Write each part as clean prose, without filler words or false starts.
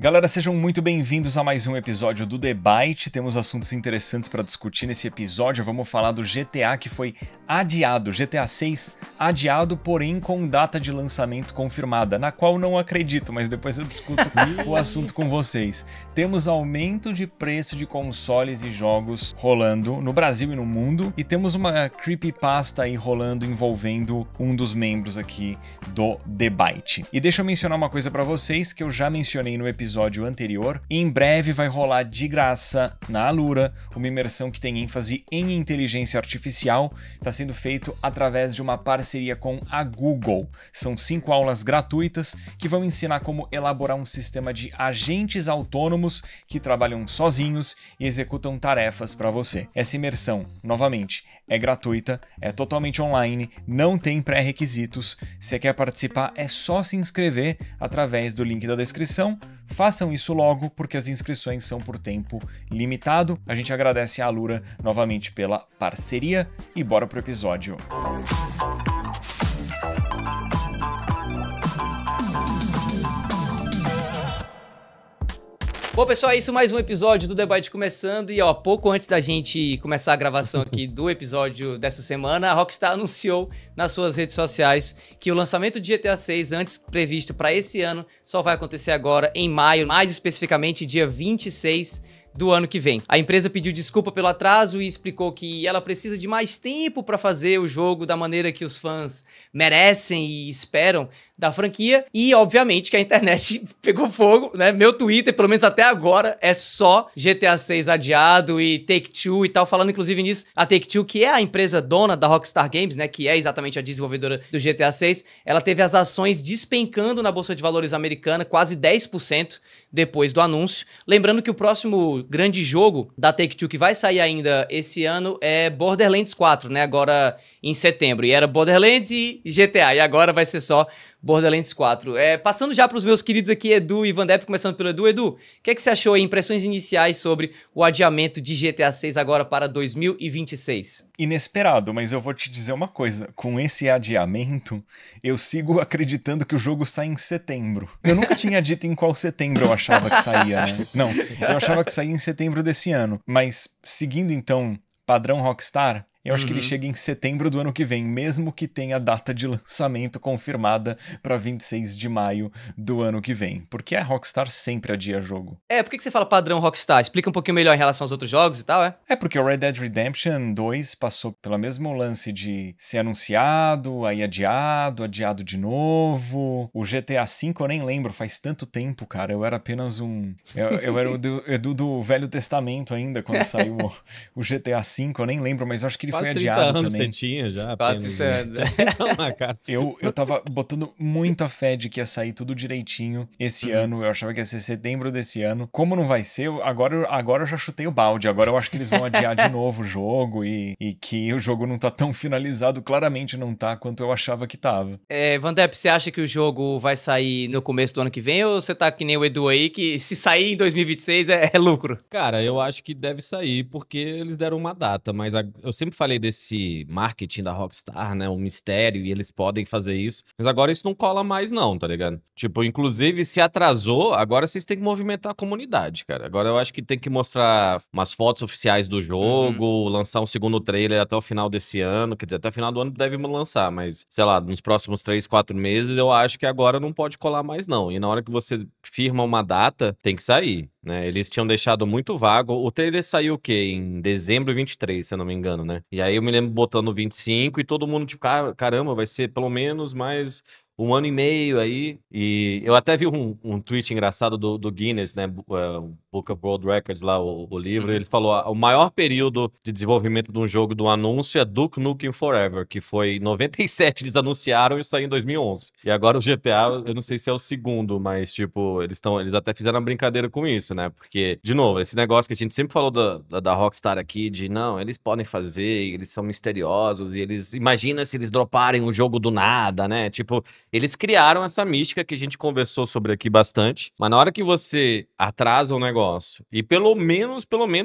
Galera, sejam muito bem-vindos a mais um episódio do The Byte. Temos assuntos interessantes para discutir nesse episódio. Vamos falar do GTA que foi adiado, GTA 6 adiado, porém com data de lançamento confirmada, na qual não acredito, mas depois eu discuto o assunto com vocês. Temos aumento de preço de consoles e jogos rolando no Brasil e no mundo, e temos uma creepypasta aí rolando envolvendo um dos membros aqui do The Byte. E deixa eu mencionar uma coisa para vocês que eu já mencionei no episódio anterior. Em breve vai rolar de graça na Alura uma imersão que tem ênfase em inteligência artificial. Está sendo feito através de uma parceria com a Google. São 5 aulas gratuitas que vão ensinar como elaborar um sistema de agentes autônomos que trabalham sozinhos e executam tarefas para você. Essa imersão, novamente, é gratuita, é totalmente online, não tem pré-requisitos. Se quer participar, é só se inscrever através do link da descrição. Façam isso logo, porque as inscrições são por tempo limitado. A gente agradece a Alura novamente pela parceria e bora pro episódio. Bom, pessoal, é isso, mais um episódio do The Byte começando. E, ó, pouco antes da gente começar a gravação aqui do episódio dessa semana, a Rockstar anunciou nas suas redes sociais que o lançamento de GTA 6, antes previsto para esse ano, só vai acontecer agora em maio, mais especificamente dia 26 do ano que vem. A empresa pediu desculpa pelo atraso e explicou que ela precisa de mais tempo para fazer o jogo da maneira que os fãs merecem e esperam da franquia, e obviamente que a internet pegou fogo, né? Meu Twitter, pelo menos até agora, é só GTA 6 adiado e Take-Two e tal, falando inclusive nisso, a Take-Two, que é a empresa dona da Rockstar Games, né, que é exatamente a desenvolvedora do GTA 6, ela teve as ações despencando na Bolsa de Valores americana, quase 10% depois do anúncio. Lembrando que o próximo grande jogo da Take-Two que vai sair ainda esse ano é Borderlands 4, né, agora em setembro, e era Borderlands e GTA, e agora vai ser só Borderlands 4. Passando já para os meus queridos aqui, Edu e Van Depp, começando pelo Edu. Edu, o que você achou aí, impressões iniciais sobre o adiamento de GTA 6 agora para 2026? Inesperado, mas eu vou te dizer uma coisa. Com esse adiamento, eu sigo acreditando que o jogo sai em setembro. Eu nunca tinha dito em qual setembro eu achava que saía, né? Não, eu achava que saía em setembro desse ano. Mas, seguindo então padrão Rockstar, eu acho que ele chega em setembro do ano que vem, mesmo que tenha a data de lançamento confirmada para 26 de maio do ano que vem. Porque a Rockstar sempre adia jogo. Por que você fala padrão Rockstar? Explica um pouquinho melhor em relação aos outros jogos e tal, É porque o Red Dead Redemption 2 passou pelo mesmo lance de ser anunciado, aí adiado de novo. O GTA V eu nem lembro, faz tanto tempo, cara. Eu era apenas um... Eu era o Edu do Velho Testamento ainda, quando saiu o GTA V, eu nem lembro, mas eu acho que ele quase foi 30 adiado anos também. Você tinha já. Quase 30 anos. Eu tava botando muita fé de que ia sair tudo direitinho esse ano. Eu achava que ia ser setembro desse ano. Como não vai ser, agora eu já chutei o balde. Agora eu acho que eles vão adiar de novo o jogo e que o jogo não tá tão finalizado. Claramente não tá quanto eu achava que tava. Van Depp, você acha que o jogo vai sair no começo do ano que vem, ou você tá que nem o Edu aí, que se sair em 2026 é lucro? Cara, eu acho que deve sair porque eles deram uma data, mas eu sempre falei desse marketing da Rockstar, né, um mistério, e eles podem fazer isso, mas agora isso não cola mais não, tá ligado? Tipo, inclusive, se atrasou, agora vocês têm que movimentar a comunidade, cara. Agora eu acho que tem que mostrar umas fotos oficiais do jogo, lançar um segundo trailer até o final desse ano, quer dizer, até o final do ano deve lançar, mas, sei lá, nos próximos 3, 4 meses, eu acho que agora não pode colar mais não, e na hora que você firma uma data, tem que sair, né? Eles tinham deixado muito vago. O trailer saiu o quê? Em dezembro de 23, se eu não me engano, né? E aí eu me lembro botando 25 e todo mundo tipo, caramba, vai ser pelo menos mais 1 ano e meio aí. E eu até vi um tweet engraçado do Guinness, né? Book of World Records lá, o livro. Ele falou, o maior período de desenvolvimento de um jogo do anúncio é Duke Nukem Forever, que foi em 97, eles anunciaram e saiu em 2011. E agora o GTA, eu não sei se é o segundo, mas tipo, eles até fizeram uma brincadeira com isso, né? Porque, de novo, esse negócio que a gente sempre falou da Rockstar aqui, de não, eles podem fazer, eles são misteriosos, e eles, imagina se eles droparem o jogo do nada, né? Tipo, Eles criaram essa mística que a gente conversou sobre aqui bastante, mas na hora que você atrasa o negócio, e pelo menos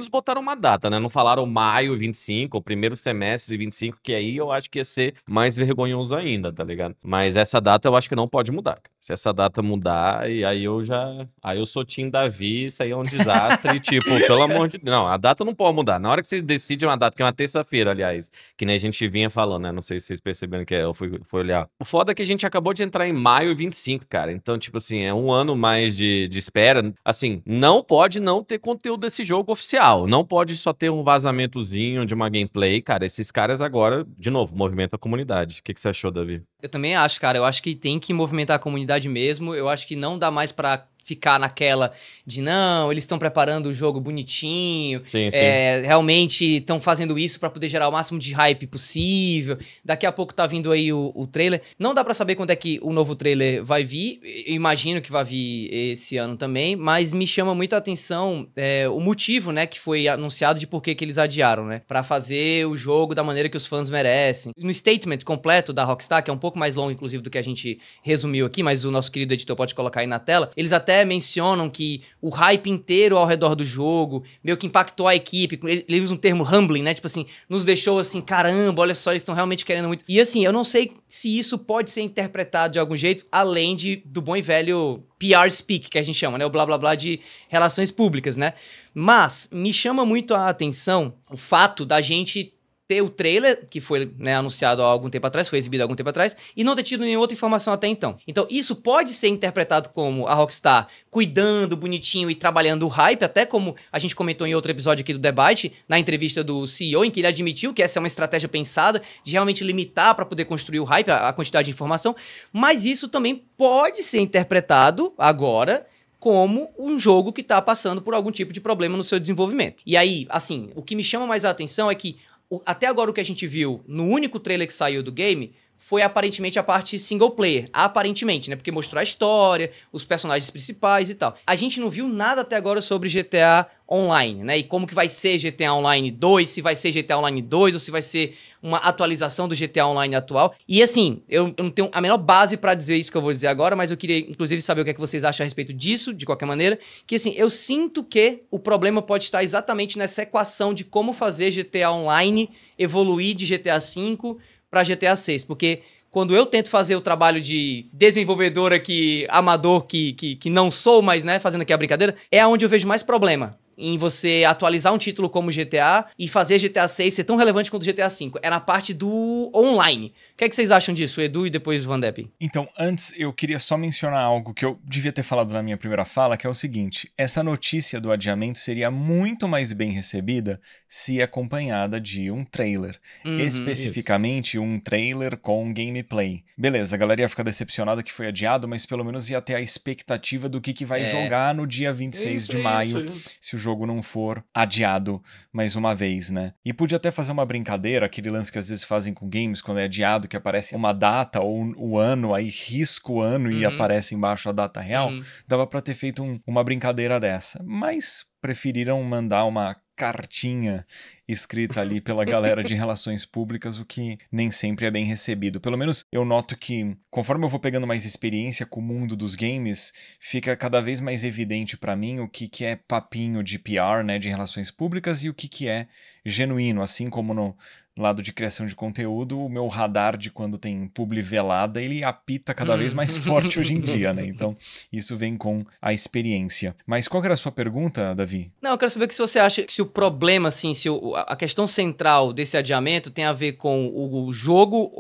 botaram uma data, né? Não falaram maio 25, ou primeiro semestre 25, que aí eu acho que ia ser mais vergonhoso ainda, tá ligado? Mas essa data eu acho que não pode mudar, cara. Se essa data mudar, e aí eu sou Team Davi, isso aí é um desastre, tipo, pelo amor de Deus. Não, a data não pode mudar. Na hora que vocês decidem uma data, que é uma terça-feira, aliás, que nem a gente vinha falando, né? Não sei se vocês perceberam que eu fui olhar. O foda é que a gente acabou de entrar em maio 25, cara. Então, tipo assim, é um ano mais de espera. Assim, não pode não ter conteúdo desse jogo oficial. Não pode só ter um vazamentozinho de uma gameplay. Cara, esses caras agora, de novo, movimentam a comunidade. O que você achou, Davi? Eu também acho, cara. Eu acho que tem que movimentar a comunidade mesmo. Eu acho que não dá mais pra ficar naquela de não, eles estão preparando o jogo bonitinho, Sim, sim. realmente estão fazendo isso pra poder gerar o máximo de hype possível. Daqui a pouco tá vindo aí o trailer. Não dá pra saber quando é que o novo trailer vai vir. Eu imagino que vai vir esse ano também, mas me chama muita atenção o motivo, né, que foi anunciado de por que eles adiaram, né? Pra fazer o jogo da maneira que os fãs merecem. No statement completo da Rockstar, que é um pouco mais longo, inclusive, do que a gente resumiu aqui, mas o nosso querido editor pode colocar aí na tela, eles até mencionam que o hype inteiro ao redor do jogo meio que impactou a equipe. Ele usa um termo humbling, né? Tipo assim, nos deixou assim, caramba, olha só, eles estão realmente querendo muito. E assim, eu não sei se isso pode ser interpretado de algum jeito, além do bom e velho PR speak, que a gente chama, né? O blá blá blá de relações públicas, né? Mas me chama muito a atenção o fato da gente ter o trailer, que foi, né, anunciado há algum tempo atrás, foi exibido há algum tempo atrás, e não ter tido nenhuma outra informação até então. Então, isso pode ser interpretado como a Rockstar cuidando bonitinho e trabalhando o hype, até como a gente comentou em outro episódio aqui do debate, na entrevista do CEO, em que ele admitiu que essa é uma estratégia pensada de realmente limitar para poder construir o hype, a quantidade de informação, mas isso também pode ser interpretado agora como um jogo que tá passando por algum tipo de problema no seu desenvolvimento. E aí, assim, o que me chama mais a atenção é que até agora o que a gente viu no único trailer que saiu do game foi aparentemente a parte single player. Aparentemente, né? Porque mostrou a história, os personagens principais e tal. A gente não viu nada até agora sobre GTA Online, né? E como que vai ser GTA Online 2, se vai ser GTA Online 2 ou se vai ser uma atualização do GTA Online atual. E assim, eu não tenho a menor base pra dizer isso que eu vou dizer agora, mas eu queria inclusive saber o que é que vocês acham a respeito disso, de qualquer maneira. Que assim, eu sinto que o problema pode estar exatamente nessa equação de como fazer GTA Online evoluir de GTA V para GTA 6, porque quando eu tento fazer o trabalho de desenvolvedor aqui, amador, que não sou, mas, né, fazendo aqui a brincadeira, é onde eu vejo mais problema em você atualizar um título como GTA e fazer GTA 6 ser tão relevante quanto GTA 5. É na parte do online. O que é que vocês acham disso, Edu e depois o Van Depp? Então, antes eu queria só mencionar algo que eu devia ter falado na minha primeira fala, que é o seguinte: essa notícia do adiamento seria muito mais bem recebida se acompanhada de um trailer. Especificamente um trailer com gameplay. Beleza, a galera ia ficar decepcionada que foi adiado, mas pelo menos ia ter a expectativa do que vai jogar no dia 26 de maio, se o jogo não for adiado mais uma vez, né? E podia até fazer uma brincadeira, aquele lance que às vezes fazem com games, quando é adiado, que aparece uma data ou o ano, aí risca o ano e aparece embaixo a data real. Dava pra ter feito uma brincadeira dessa. Mas preferiram mandar uma cartinha escrita ali pela galera de relações públicas, o que nem sempre é bem recebido. Pelo menos eu noto que, conforme eu vou pegando mais experiência com o mundo dos games, fica cada vez mais evidente pra mim o que é papinho de PR, né, de relações públicas, e o que é genuíno, assim como no lado de criação de conteúdo, o meu radar de quando tem publi velada, ele apita cada vez mais forte hoje em dia, né? Então, isso vem com a experiência. Mas qual que era a sua pergunta, Davi? Não, eu quero saber se você acha que se o problema, assim, se a questão central desse adiamento tem a ver com o jogo,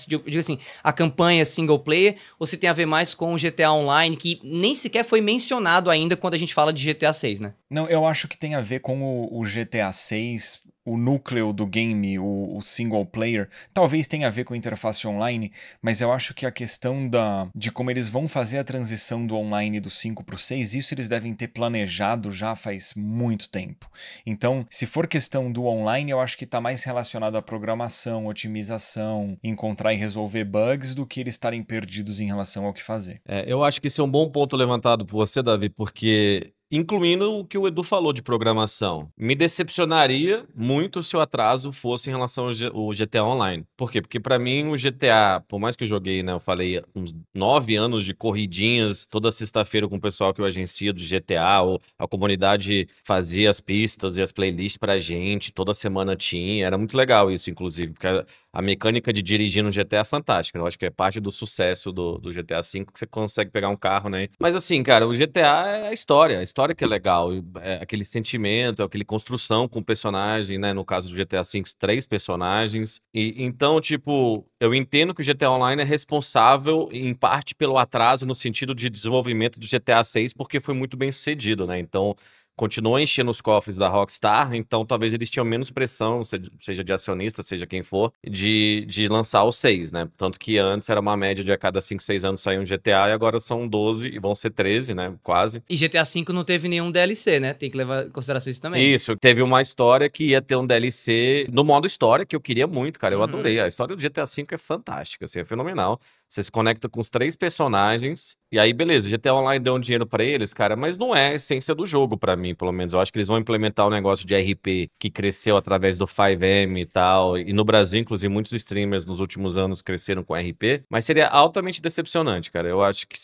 eu digo assim, a campanha single player, ou se tem a ver mais com o GTA Online, que nem sequer foi mencionado ainda quando a gente fala de GTA 6, né? Não, eu acho que tem a ver com o GTA 6, o núcleo do game, o single player, talvez tenha a ver com a interface online, mas eu acho que a questão de como eles vão fazer a transição do online do 5 pro 6, isso eles devem ter planejado já faz muito tempo. Então, se for questão do online, eu acho que tá mais relacionado à programação, otimização, encontrar e resolver bugs, do que eles estarem perdidos em relação ao que fazer. Eu acho que esse é um bom ponto levantado por você, Davi, porque Incluindo o que o Edu falou de programação. Me decepcionaria muito se o atraso fosse em relação ao GTA Online. Por quê? Porque pra mim o GTA, por mais que eu joguei, né, eu falei uns 9 anos de corridinhas toda sexta-feira com o pessoal que eu agencio do GTA, ou a comunidade fazia as pistas e as playlists pra gente, toda semana tinha, era muito legal isso, inclusive, porque a mecânica de dirigir no GTA é fantástica. Eu acho que é parte do sucesso do GTA V que você consegue pegar um carro, né? Mas assim, cara, o GTA é a história que é legal. É aquele sentimento, é aquele construção com o personagem, né? No caso do GTA V, 3 personagens. E então, tipo, eu entendo que o GTA Online é responsável, em parte, pelo atraso no sentido de desenvolvimento do GTA VI, porque foi muito bem sucedido, né? Então, continua enchendo os cofres da Rockstar, então talvez eles tinham menos pressão, seja de acionista, seja quem for, de lançar o 6, né? Tanto que antes era uma média de a cada 5, 6 anos sair um GTA, e agora são 12, e vão ser 13, né? Quase. E GTA V não teve nenhum DLC, né? Tem que levar em consideração isso também. Isso, teve uma história que ia ter um DLC no modo história, que eu queria muito, cara. Eu adorei. A história do GTA V é fantástica, assim, é fenomenal. Você se conecta com os 3 personagens, e aí, beleza, o GTA Online deu um dinheiro pra eles, cara, mas não é a essência do jogo pra mim, pelo menos. Eu acho que eles vão implementar o negócio de RP que cresceu através do 5M e tal, e no Brasil, inclusive, muitos streamers nos últimos anos cresceram com RP, mas seria altamente decepcionante, cara. Eu acho que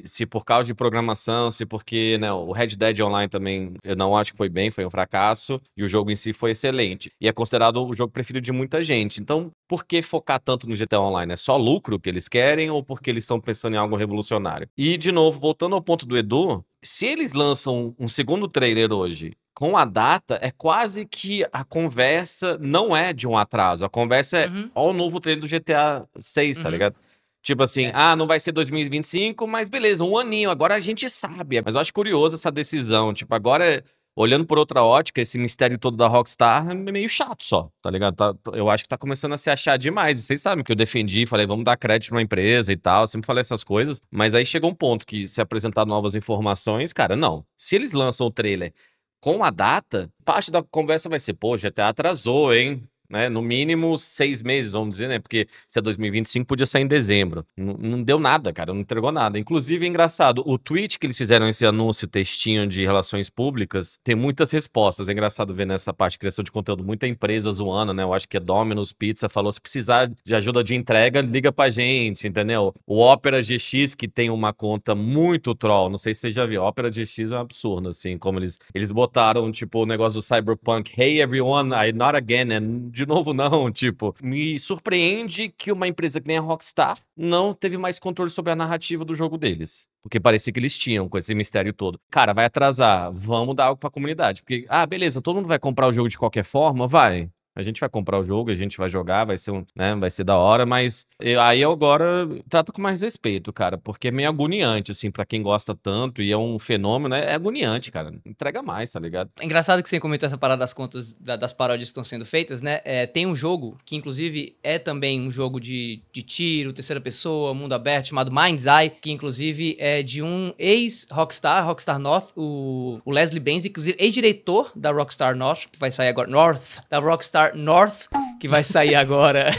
se por causa de programação, se porque, né, o Red Dead Online também, eu não acho que foi bem, foi um fracasso, e o jogo em si foi excelente. E é considerado o jogo preferido de muita gente. Então, por que focar tanto no GTA Online? É só lucro que eles querem ou porque eles estão pensando em algo revolucionário? E, de novo, voltando ao ponto do Edu, se eles lançam um segundo trailer hoje com a data, é quase que a conversa não é de um atraso. A conversa é, ó, o novo trailer do GTA 6, tá ligado? Tipo assim, não vai ser 2025, mas beleza, um aninho, agora a gente sabe. Mas eu acho curioso essa decisão, tipo, agora, olhando por outra ótica, esse mistério todo da Rockstar é meio chato só, tá ligado? Eu acho que tá começando a se achar demais. E vocês sabem que eu defendi, falei, vamos dar crédito numa empresa e tal, sempre falei essas coisas, mas aí chegou um ponto que se apresentar novas informações, cara, não. Se eles lançam o trailer com a data, parte da conversa vai ser, pô, GTA atrasou, hein? Né? No mínimo 6 meses, vamos dizer, né? Porque se é 2025, podia sair em dezembro. Não deu nada, cara, não entregou nada. Inclusive, é engraçado, o tweet que eles fizeram esse anúncio, textinho de relações públicas, tem muitas respostas. É engraçado ver nessa parte de criação de conteúdo, muita empresa zoando, né? Eu acho que a Domino's Pizza falou, se precisar de ajuda de entrega, liga pra gente, entendeu? O Opera GX, que tem uma conta muito troll, não sei se você já viu, Opera GX é um absurdo, assim, como eles botaram, tipo, o negócio do Cyberpunk, hey everyone, I not again, and de novo não, tipo, me surpreende que uma empresa que nem a Rockstar não teve mais controle sobre a narrativa do jogo deles. Porque parecia que eles tinham com esse mistério todo. Cara, vai atrasar, vamos dar algo pra comunidade. Porque, beleza, todo mundo vai comprar o jogo de qualquer forma? Vai. A gente vai comprar o jogo, a gente vai jogar, vai ser vai ser da hora, mas aí eu agora trato com mais respeito, cara, porque é meio agoniante, assim, pra quem gosta tanto e é um fenômeno, é agoniante, cara. Entrega mais, tá ligado? É engraçado que você comentou essa parada das contas, das paródias que estão sendo feitas, né? Tem um jogo que, inclusive, é também um jogo de tiro, terceira pessoa, mundo aberto, chamado Mind's Eye, que, inclusive, é de um ex-Rockstar, Rockstar North, o Leslie Benzies, inclusive, ex-diretor da Rockstar North, que vai sair agora, da Rockstar North, que vai sair agora.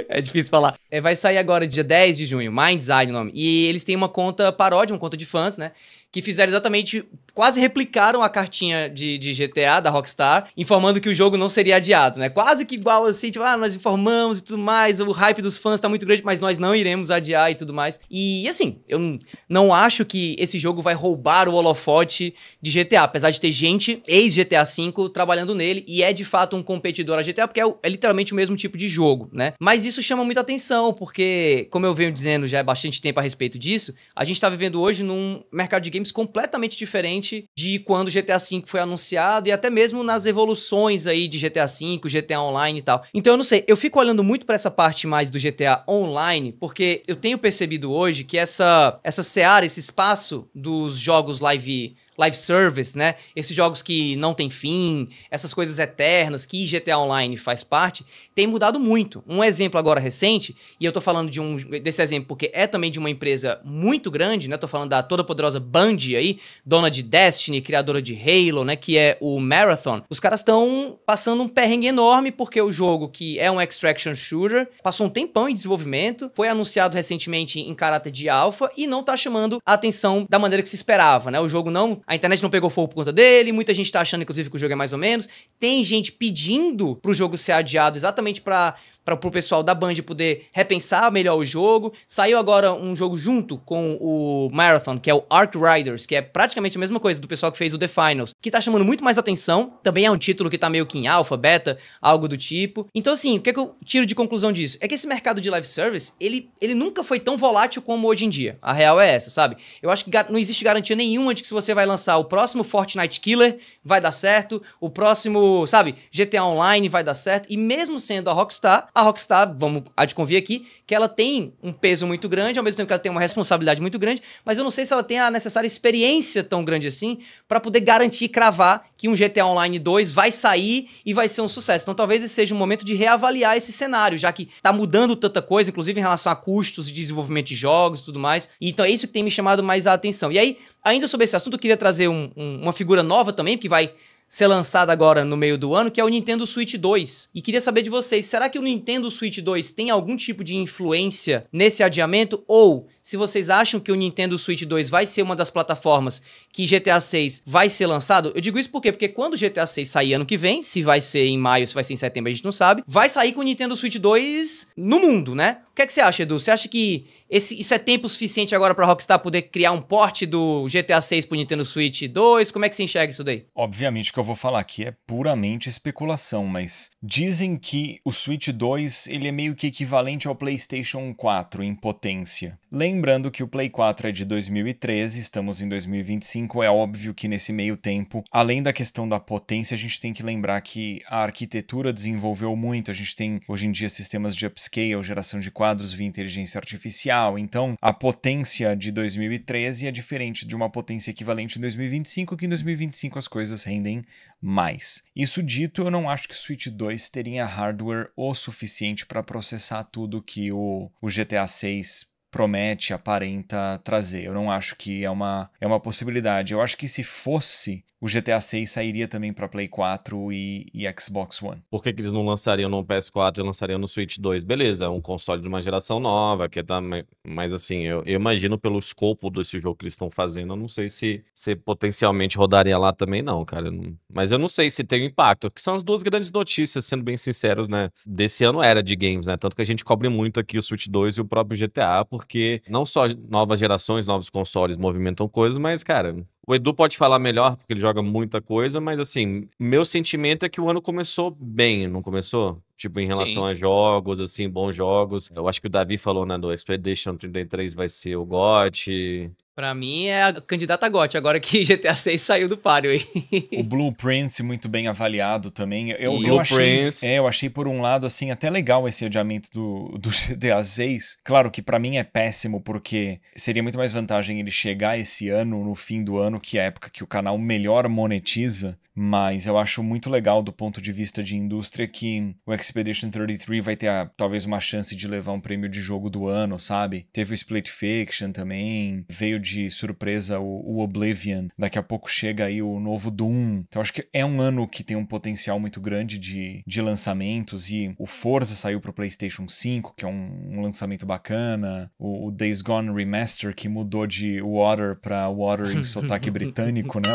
É difícil falar. Vai sair agora dia 10 de junho, Mind's Eye o nome. E eles têm uma conta paródia, uma conta de fãs, né? Que fizeram exatamente, quase replicaram a cartinha de GTA da Rockstar, informando que o jogo não seria adiado, né? Quase que igual assim, tipo, nós informamos e tudo mais, o hype dos fãs tá muito grande, mas nós não iremos adiar e tudo mais. E assim, eu não acho que esse jogo vai roubar o holofote de GTA, apesar de ter gente, ex-GTA V, trabalhando nele, e é de fato um competidor a GTA, porque é literalmente o mesmo tipo de jogo, né? Mas isso chama muita atenção, porque, como eu venho dizendo já há bastante tempo a respeito disso, a gente tá vivendo hoje num mercado de games completamente diferente de quando o GTA V foi anunciado e até mesmo nas evoluções aí de GTA V, GTA Online e tal. Então eu não sei, eu fico olhando muito pra essa parte mais do GTA Online, porque eu tenho percebido hoje que essa seara, esse espaço dos jogos live service, né? Esses jogos que não tem fim, essas coisas eternas que GTA Online faz parte, tem mudado muito. Um exemplo agora recente, e eu tô falando desse exemplo porque é também de uma empresa muito grande, né? Tô falando da toda poderosa Bungie aí, dona de Destiny, criadora de Halo, né? Que é o Marathon. Os caras estão passando um perrengue enorme porque o jogo, que é um extraction shooter, passou um tempão em desenvolvimento, foi anunciado recentemente em caráter de alpha e não tá chamando a atenção da maneira que se esperava, né? O jogo não a internet não pegou fogo por conta dele, muita gente tá achando, inclusive, que o jogo é mais ou menos. Tem gente pedindo pro jogo ser adiado exatamente pro pessoal da Band poder repensar melhor o jogo. Saiu agora um jogo junto com o Marathon, que é o Ark Riders, que é praticamente a mesma coisa do pessoal que fez o The Finals, que tá chamando muito mais atenção. Também é um título que tá meio que em alpha, beta, algo do tipo. Então, assim, o que eu tiro de conclusão disso? É que esse mercado de live service, ele nunca foi tão volátil como hoje em dia. A real é essa, sabe? Eu acho que não existe garantia nenhuma de que se você vai lançar o próximo Fortnite Killer, vai dar certo, o próximo, sabe, GTA Online vai dar certo, e mesmo sendo a Rockstar, vamos adconvir aqui, que ela tem um peso muito grande, ao mesmo tempo que ela tem uma responsabilidade muito grande, mas eu não sei se ela tem a necessária experiência tão grande assim pra poder garantir e cravar que um GTA Online 2 vai sair e vai ser um sucesso. Então talvez esse seja um momento de reavaliar esse cenário, já que tá mudando tanta coisa, inclusive em relação a custos de desenvolvimento de jogos e tudo mais. Então é isso que tem me chamado mais a atenção. E aí, ainda sobre esse assunto, eu queria trazer uma figura nova também, que vai ser lançada agora no meio do ano, que é o Nintendo Switch 2. E queria saber de vocês, será que o Nintendo Switch 2 tem algum tipo de influência nesse adiamento? Ou se vocês acham que o Nintendo Switch 2 vai ser uma das plataformas que GTA 6 vai ser lançado? Eu digo isso por quê? Porque quando o GTA 6 sair ano que vem, se vai ser em maio, se vai ser em setembro, a gente não sabe, vai sair com o Nintendo Switch 2 no mundo, né? O que é que você acha, Edu? Você acha que isso é tempo suficiente agora pra Rockstar poder criar um port do GTA 6 pro Nintendo Switch 2? Como é que você enxerga isso daí? Obviamente o que eu vou falar aqui é puramente especulação, mas dizem que o Switch 2 ele é meio que equivalente ao PlayStation 4 em potência. Lembrando que o Play 4 é de 2013, estamos em 2025, é óbvio que nesse meio tempo, além da questão da potência, a gente tem que lembrar que a arquitetura desenvolveu muito, a gente tem hoje em dia sistemas de upscale, geração de quadros via inteligência artificial, então a potência de 2013 é diferente de uma potência equivalente em 2025, que em 2025 as coisas rendem mais. Isso dito, eu não acho que o Switch 2 teria hardware o suficiente para processar tudo que o GTA 6 promete, aparenta trazer. Eu não acho que é uma possibilidade. Eu acho que se fosse, o GTA 6 sairia também para Play 4 e Xbox One. Por que eles não lançariam no PS4 e lançariam no Switch 2? Beleza, é um console de uma geração nova, que tá, mas assim, eu imagino pelo escopo desse jogo que eles estão fazendo, eu não sei se potencialmente rodaria lá também não, cara. Mas eu não sei se tem impacto, que são as duas grandes notícias, sendo bem sinceros, né, desse ano era de games, né, tanto que a gente cobre muito aqui o Switch 2 e o próprio GTA, porque não só novas gerações, novos consoles movimentam coisas, mas, cara, o Edu pode falar melhor, porque ele joga muita coisa, mas assim, meu sentimento é que o ano começou bem, não começou? Tipo, em relação Sim. a jogos, assim, bons jogos. Eu acho que o Davi falou, né, do Expedition 33 vai ser o GOT. Pra mim é a candidata a GOT, agora que GTA 6 saiu do páreo aí. O Blueprints muito bem avaliado também. Eu Blueprints. achei por um lado assim até legal esse adiamento do GTA 6. Claro que pra mim é péssimo porque seria muito mais vantagem ele chegar esse ano, no fim do ano, que é a época que o canal melhor monetiza. Mas eu acho muito legal do ponto de vista de indústria que o Expedition 33 vai ter talvez uma chance de levar um prêmio de jogo do ano, sabe? Teve o Split Fiction também, veio de surpresa o Oblivion, daqui a pouco chega aí o novo Doom. Então acho que é um ano que tem um potencial muito grande de lançamentos, e o Forza saiu pro PlayStation 5, que é um lançamento bacana, o Days Gone Remaster, que mudou de Water pra Water em sotaque britânico, né?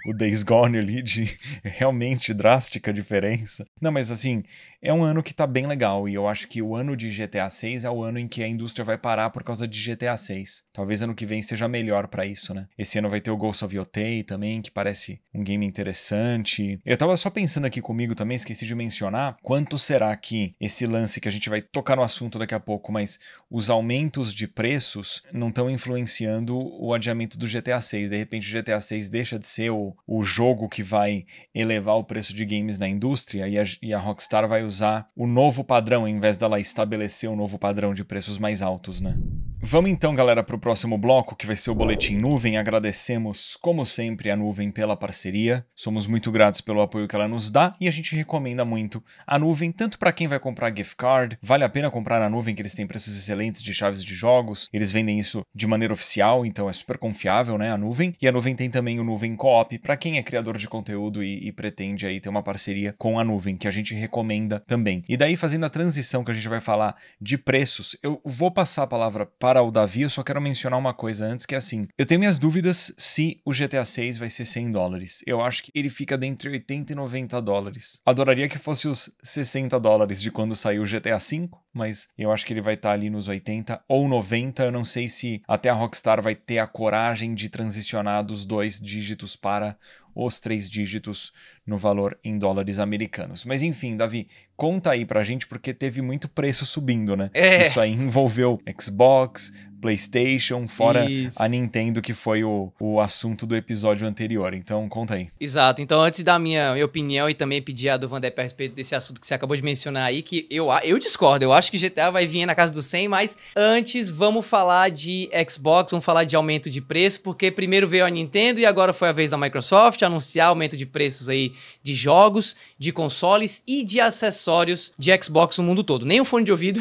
O Days Gone ali de realmente drástica diferença. Não, mas assim, é um ano que tá bem legal, e eu acho que o ano de GTA 6 é o ano em que a indústria vai parar por causa de GTA 6. Talvez ano que vem seja melhor pra isso, né? Esse ano vai ter o Ghost of Yotei também, que parece um game interessante. Eu tava só pensando aqui comigo também, esqueci de mencionar, quanto será que esse lance que a gente vai tocar no assunto daqui a pouco, mas os aumentos de preços não estão influenciando o adiamento do GTA 6. De repente o GTA 6 deixa de ser o jogo que vai elevar o preço de games na indústria, e a Rockstar vai usar o novo padrão, em vez dela estabelecer um novo padrão de preços mais altos, né? Vamos então, galera, para o próximo bloco, que vai ser o Boletim Nuvem. Agradecemos, como sempre, a Nuvem pela parceria. Somos muito gratos pelo apoio que ela nos dá, e a gente recomenda muito a Nuvem, tanto para quem vai comprar gift card. Vale a pena comprar na Nuvem, que eles têm preços excelentes de chaves de jogos. Eles vendem isso de maneira oficial, então é super confiável, né, a Nuvem. E a Nuvem tem também o Nuvem Co-op, para quem é criador de conteúdo e pretende aí ter uma parceria com a Nuvem, que a gente recomenda também. E daí, fazendo a transição que a gente vai falar de preços, eu vou passar a palavra para para o Davi, eu só quero mencionar uma coisa antes, que é assim, eu tenho minhas dúvidas se o GTA 6 vai ser $100. Eu acho que ele fica entre 80 e $90. Adoraria que fosse os $60 de quando saiu o GTA 5, mas eu acho que ele vai estar ali nos 80 ou 90. Eu não sei se até a Rockstar vai ter a coragem de transicionar dos 2 dígitos para os 3 dígitos no valor em dólares americanos. Mas enfim, Davi, conta aí pra gente, porque teve muito preço subindo, né? Isso aí envolveu Xbox, PlayStation, fora a Nintendo, que foi o assunto do episódio anterior. Então, conta aí. Exato. Então, antes da minha opinião e também pedir a do Vandep a respeito desse assunto que você acabou de mencionar aí, que eu discordo. Eu acho que GTA vai vir na casa dos 100, mas antes vamos falar de Xbox, vamos falar de aumento de preço, porque primeiro veio a Nintendo e agora foi a vez da Microsoft anunciar aumento de preços aí de jogos, de consoles e de acessórios de Xbox no mundo todo. Nem um fone de ouvido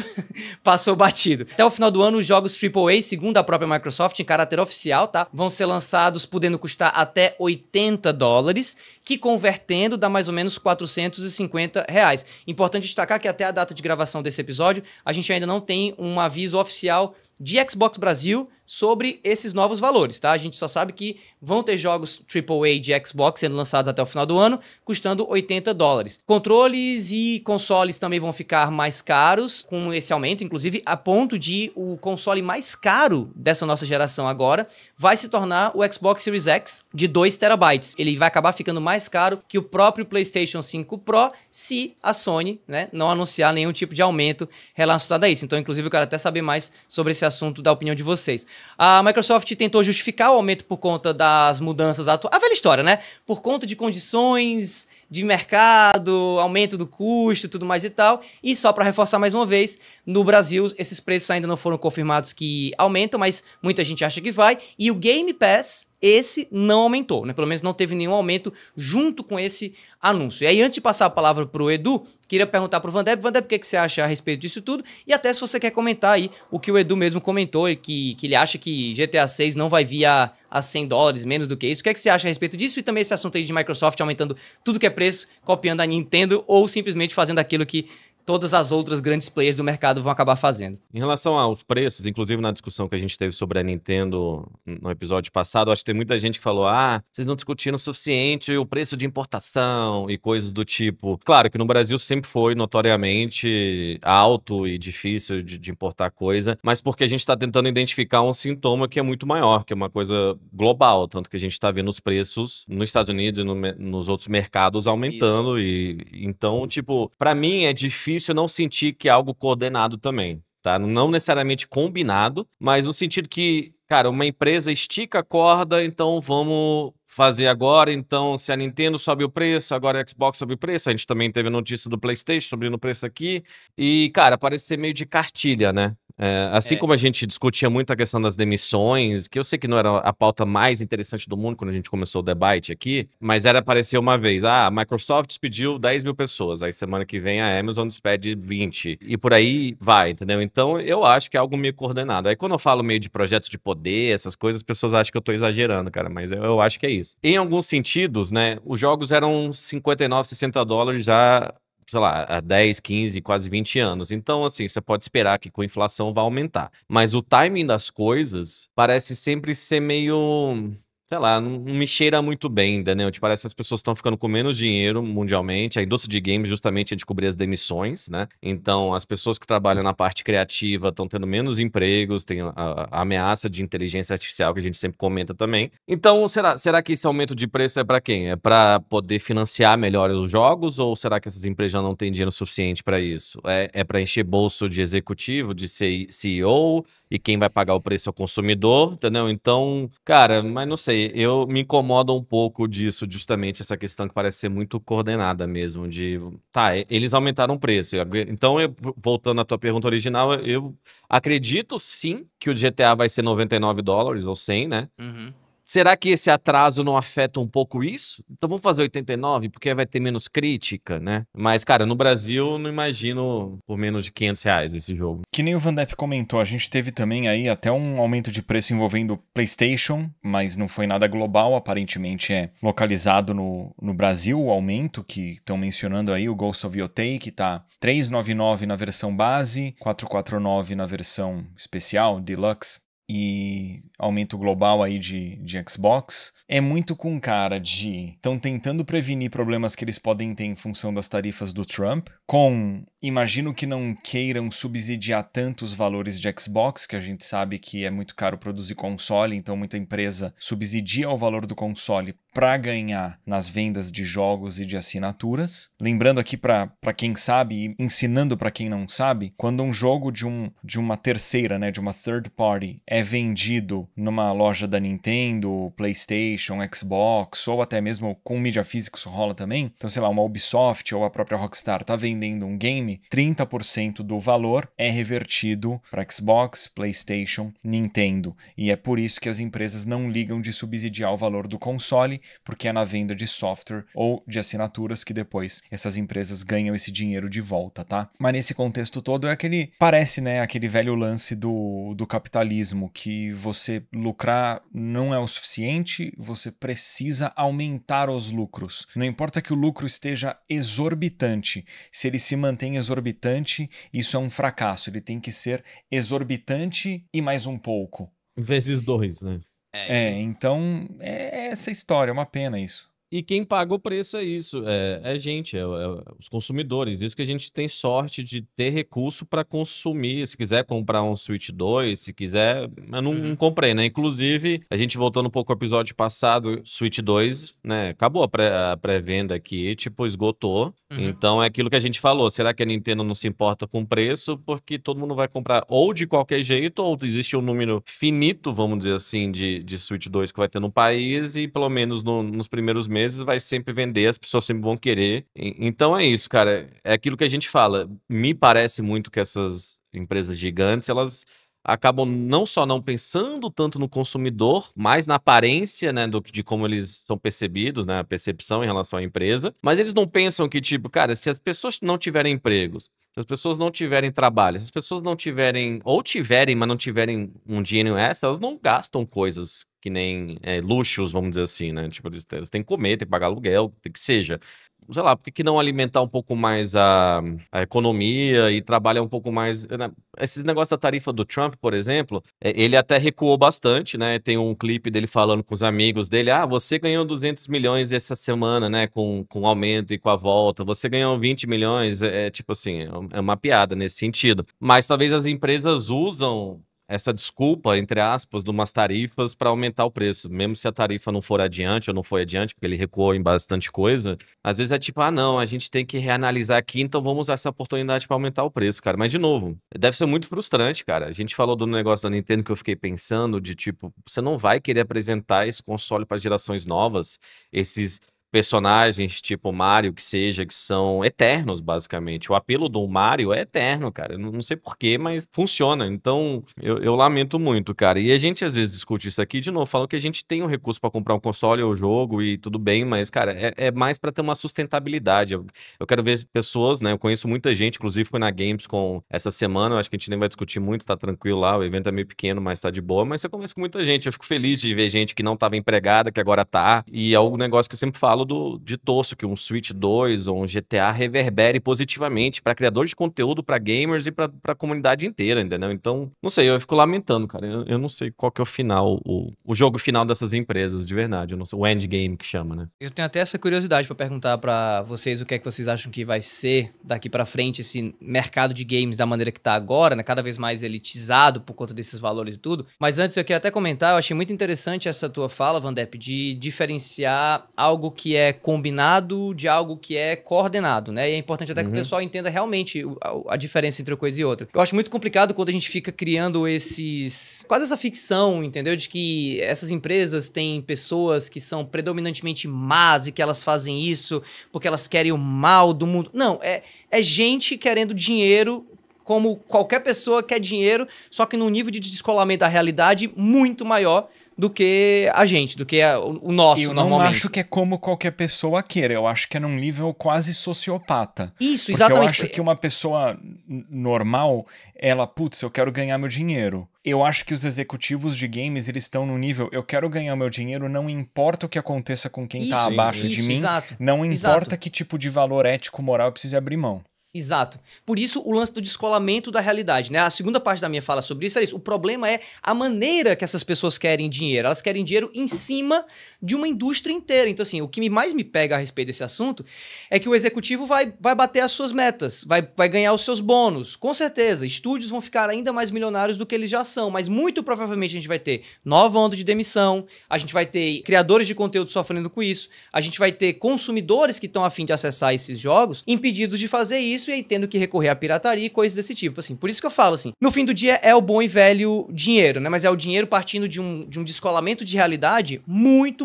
passou batido. Até o final do ano, os jogos AAA, segundo a própria Microsoft, em caráter oficial, tá? Vão ser lançados podendo custar até $80, que convertendo dá mais ou menos R$450. Importante destacar que até a data de gravação desse episódio, a gente ainda não tem um aviso oficial de Xbox Brasil sobre esses novos valores, tá? A gente só sabe que vão ter jogos AAA de Xbox sendo lançados até o final do ano, custando $80. Controles e consoles também vão ficar mais caros com esse aumento, inclusive a ponto de o console mais caro dessa nossa geração agora vai se tornar o Xbox Series X de 2 TB. Ele vai acabar ficando mais caro que o próprio PlayStation 5 Pro se a Sony, né, não anunciar nenhum tipo de aumento relacionado a isso. Então, inclusive, eu quero até saber mais sobre esse assunto da opinião de vocês. A Microsoft tentou justificar o aumento por conta das mudanças atuais. A velha história, né? Por conta de condições de mercado, aumento do custo, tudo mais e tal. E só para reforçar mais uma vez, no Brasil esses preços ainda não foram confirmados que aumentam, mas muita gente acha que vai. E o Game Pass, esse não aumentou, né? Pelo menos não teve nenhum aumento junto com esse anúncio. E aí, antes de passar a palavra pro Edu, queria perguntar pro Vandep, o que você acha a respeito disso tudo? E até se você quer comentar aí o que o Edu mesmo comentou, que ele acha que GTA 6 não vai vir a $100, menos do que isso. O que é que você acha a respeito disso? E também esse assunto aí de Microsoft aumentando tudo que é preço, copiando a Nintendo ou simplesmente fazendo aquilo que todas as outras grandes players do mercado vão acabar fazendo. Em relação aos preços, inclusive na discussão que a gente teve sobre a Nintendo no episódio passado, acho que tem muita gente que falou, vocês não discutiram o suficiente o preço de importação e coisas do tipo. Claro que no Brasil sempre foi notoriamente alto e difícil de importar coisa, mas porque a gente está tentando identificar um sintoma que é muito maior, que é uma coisa global, tanto que a gente está vendo os preços nos Estados Unidos e nos outros mercados aumentando. E então, tipo, para mim é difícil não sentir que é algo coordenado também, tá? Não necessariamente combinado, mas no sentido que, cara, uma empresa estica a corda, então vamos fazer agora, então se a Nintendo sobe o preço, agora a Xbox sobe o preço, a gente também teve a notícia do PlayStation subindo o preço aqui, e, cara, parece ser meio de cartilha, né? Como a gente discutia muito a questão das demissões, que eu sei que não era a pauta mais interessante do mundo quando a gente começou o debate aqui, mas apareceu uma vez, a Microsoft despediu 10 mil pessoas, aí semana que vem a Amazon despede 20, e por aí vai, entendeu? Então eu acho que é algo meio coordenado. Aí quando eu falo meio de projetos de poder, essas coisas, as pessoas acham que eu tô exagerando, cara, mas eu acho que é isso. Em alguns sentidos, né, os jogos eram $59, $60 já, sei lá, há 10, 15, quase 20 anos. Então, assim, você pode esperar que com a inflação vai aumentar. Mas o timing das coisas parece sempre ser meio... sei lá, não me cheira muito bem, entendeu? Tipo, parece que as pessoas estão ficando com menos dinheiro mundialmente. A indústria de games justamente é de cobrir as demissões, né? Então, as pessoas que trabalham na parte criativa estão tendo menos empregos, tem a ameaça de inteligência artificial que a gente sempre comenta também. Então, será que esse aumento de preço é para quem? É para poder financiar melhor os jogos ou será que essas empresas já não têm dinheiro suficiente para isso? É para encher bolso de executivo, de CEO? E quem vai pagar o preço é o consumidor, entendeu? Então, cara, mas não sei, eu me incomodo um pouco disso, justamente essa questão que parece ser muito coordenada mesmo, eles aumentaram o preço. Então, voltando à tua pergunta original, eu acredito sim que o GTA vai ser $99 ou 100, né? Uhum. Será que esse atraso não afeta um pouco isso? Então vamos fazer 89, porque vai ter menos crítica, né? Mas, cara, no Brasil, eu não imagino por menos de R$ 500 esse jogo. Que nem o Van Depp comentou, a gente teve também aí até um aumento de preço envolvendo PlayStation, mas não foi nada global, aparentemente é localizado no Brasil o aumento que estão mencionando aí, o Ghost of Yotei, que tá R$399 na versão base, R$449 na versão especial, Deluxe, e aumento global aí de Xbox. É muito com cara de estão tentando prevenir problemas que eles podem ter em função das tarifas do Trump, imagino que não queiram subsidiar tanto os valores de Xbox, que a gente sabe que é muito caro produzir console, então muita empresa subsidia o valor do console para ganhar nas vendas de jogos e de assinaturas. Lembrando aqui para quem sabe e ensinando para quem não sabe, quando um jogo de uma terceira, né, de uma third party é vendido numa loja da Nintendo, PlayStation, Xbox ou até mesmo com mídia física isso rola também. Então, sei lá, uma Ubisoft ou a própria Rockstar tá vendendo um game, 30% do valor é revertido para Xbox, PlayStation, Nintendo. E é por isso que as empresas não ligam de subsidiar o valor do console, porque é na venda de software ou de assinaturas que depois essas empresas ganham esse dinheiro de volta, tá? Mas nesse contexto todo parece, né, aquele velho lance do capitalismo, que você lucrar não é o suficiente, você precisa aumentar os lucros. Não importa que o lucro esteja exorbitante, se ele se mantém exorbitante, isso é um fracasso, ele tem que ser exorbitante e mais um pouco. Vezes 2, né? Então é essa história, é uma pena isso. E quem paga o preço é isso, é a gente, é os consumidores. Isso que a gente tem sorte de ter recurso para consumir. Se quiser comprar um Switch 2, se quiser. Eu não comprei, né? Inclusive, a gente voltando um pouco ao episódio passado, Switch 2, né? Acabou a pré-venda aqui, tipo, esgotou. Então é aquilo que a gente falou. Será que a Nintendo não se importa com o preço? Porque todo mundo vai comprar ou de qualquer jeito, ou existe um número finito, vamos dizer assim, de Switch 2 que vai ter no país, e pelo menos nos primeiros meses vai sempre vender, as pessoas sempre vão querer. Então é isso, cara. É aquilo que a gente fala. Me parece muito que essas empresas gigantes, elas acabam não só não pensando tanto no consumidor, mas na aparência, né, de como eles são percebidos, né, a percepção em relação à empresa, mas eles não pensam que, tipo, cara, se as pessoas não tiverem empregos, se as pessoas não tiverem trabalho, se as pessoas não tiverem, ou tiverem, mas não tiverem um dinheiro extra, elas não gastam coisas que nem luxos, vamos dizer assim, né, tipo, eles têm que comer, tem que pagar aluguel, tem que seja. Sei lá, por que não alimentar um pouco mais a economia e trabalhar um pouco mais... Né? Esses negócios da tarifa do Trump, por exemplo, ele até recuou bastante, né? Tem um clipe dele falando com os amigos dele, você ganhou 200 milhões essa semana, né? Com o aumento e com a volta, você ganhou 20 milhões, tipo assim, é uma piada nesse sentido. Mas talvez as empresas usam essa desculpa, entre aspas, de umas tarifas para aumentar o preço. Mesmo se a tarifa não for adiante ou não foi adiante, porque ele recuou em bastante coisa, às vezes é tipo, não, a gente tem que reanalisar aqui, então vamos usar essa oportunidade para aumentar o preço, cara. Mas, de novo, deve ser muito frustrante, cara. A gente falou do negócio da Nintendo que eu fiquei pensando, de tipo, você não vai querer apresentar esse console para gerações novas, esses personagens tipo Mario, que são eternos, basicamente. O apelo do Mario é eterno, cara. Eu não sei porquê, mas funciona. Então, eu lamento muito, cara. E a gente, às vezes, discute isso aqui, de novo, falando que a gente tem um recurso para comprar um console ou jogo e tudo bem, mas, cara, é mais para ter uma sustentabilidade. Eu quero ver pessoas, né? Eu conheço muita gente, inclusive foi na Gamescom essa semana, eu acho que a gente nem vai discutir muito, tá tranquilo lá, o evento é meio pequeno, mas tá de boa, mas você conversa com muita gente. Eu fico feliz de ver gente que não tava empregada, que agora tá, e é um negócio que eu sempre falo de torço, que um Switch 2 ou um GTA reverbere positivamente para criadores de conteúdo, para gamers e para a comunidade inteira, entendeu? Então, não sei, eu fico lamentando, cara. Eu não sei qual que é o final, o jogo final dessas empresas, de verdade. Eu não sei, o endgame que chama, né? Eu tenho até essa curiosidade para perguntar para vocês o que é que vocês acham que vai ser daqui para frente esse mercado de games da maneira que tá agora, né? Cada vez mais elitizado por conta desses valores e tudo. Mas antes eu queria até comentar, eu achei muito interessante essa tua fala, Van Depp, de diferenciar algo que é combinado de algo que é coordenado, né? E é importante até que o pessoal entenda realmente a diferença entre uma coisa e outra. Eu acho muito complicado quando a gente fica criando quase essa ficção, entendeu? De que essas empresas têm pessoas que são predominantemente más e que elas fazem isso porque elas querem o mal do mundo. Não, é gente querendo dinheiro, como qualquer pessoa quer dinheiro, só que num nível de descolamento da realidade muito maior do que a gente, do que o nosso, Eu normalmente. não acho que é como qualquer pessoa queira, eu acho que é num nível quase sociopata. Isso, Porque exatamente. eu acho que uma pessoa normal, ela, putz, eu quero ganhar meu dinheiro. Eu acho que os executivos de games, eles estão no nível, eu quero ganhar meu dinheiro, não importa o que aconteça com quem tá Isso, abaixo de mim, exato, não exato. importa que tipo de valor ético, moral eu precise abrir mão. Exato. Por isso, o lance do descolamento da realidade, né? A segunda parte da minha fala sobre isso é isso. O problema é a maneira que essas pessoas querem dinheiro. Elas querem dinheiro em cima de uma indústria inteira. Então, assim, o que mais me pega a respeito desse assunto é que o executivo vai bater as suas metas, vai ganhar os seus bônus. Com certeza, estúdios vão ficar ainda mais milionários do que eles já são, mas muito provavelmente a gente vai ter nova onda de demissão, a gente vai ter criadores de conteúdo sofrendo com isso, a gente vai ter consumidores que estão a fim de acessar esses jogos impedidos de fazer isso e aí tendo que recorrer à pirataria e coisas desse tipo, assim. Por isso que eu falo, assim, no fim do dia é o bom e velho dinheiro, né? Mas é o dinheiro partindo de um descolamento de realidade muito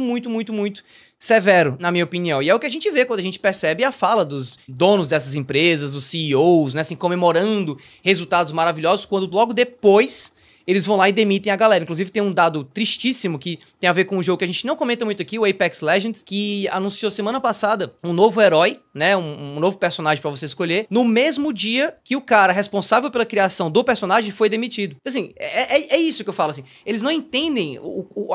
severo, na minha opinião. E é o que a gente vê quando a gente percebe a fala dos donos dessas empresas, dos CEOs, né? Assim, comemorando resultados maravilhosos, quando logo depois eles vão lá e demitem a galera. Inclusive, tem um dado tristíssimo que tem a ver com um jogo que a gente não comenta muito aqui, o Apex Legends, que anunciou semana passada um novo herói, né? Um novo personagem pra você escolher, no mesmo dia que o cara responsável pela criação do personagem foi demitido. Assim, é isso que eu falo, assim. Eles não entendem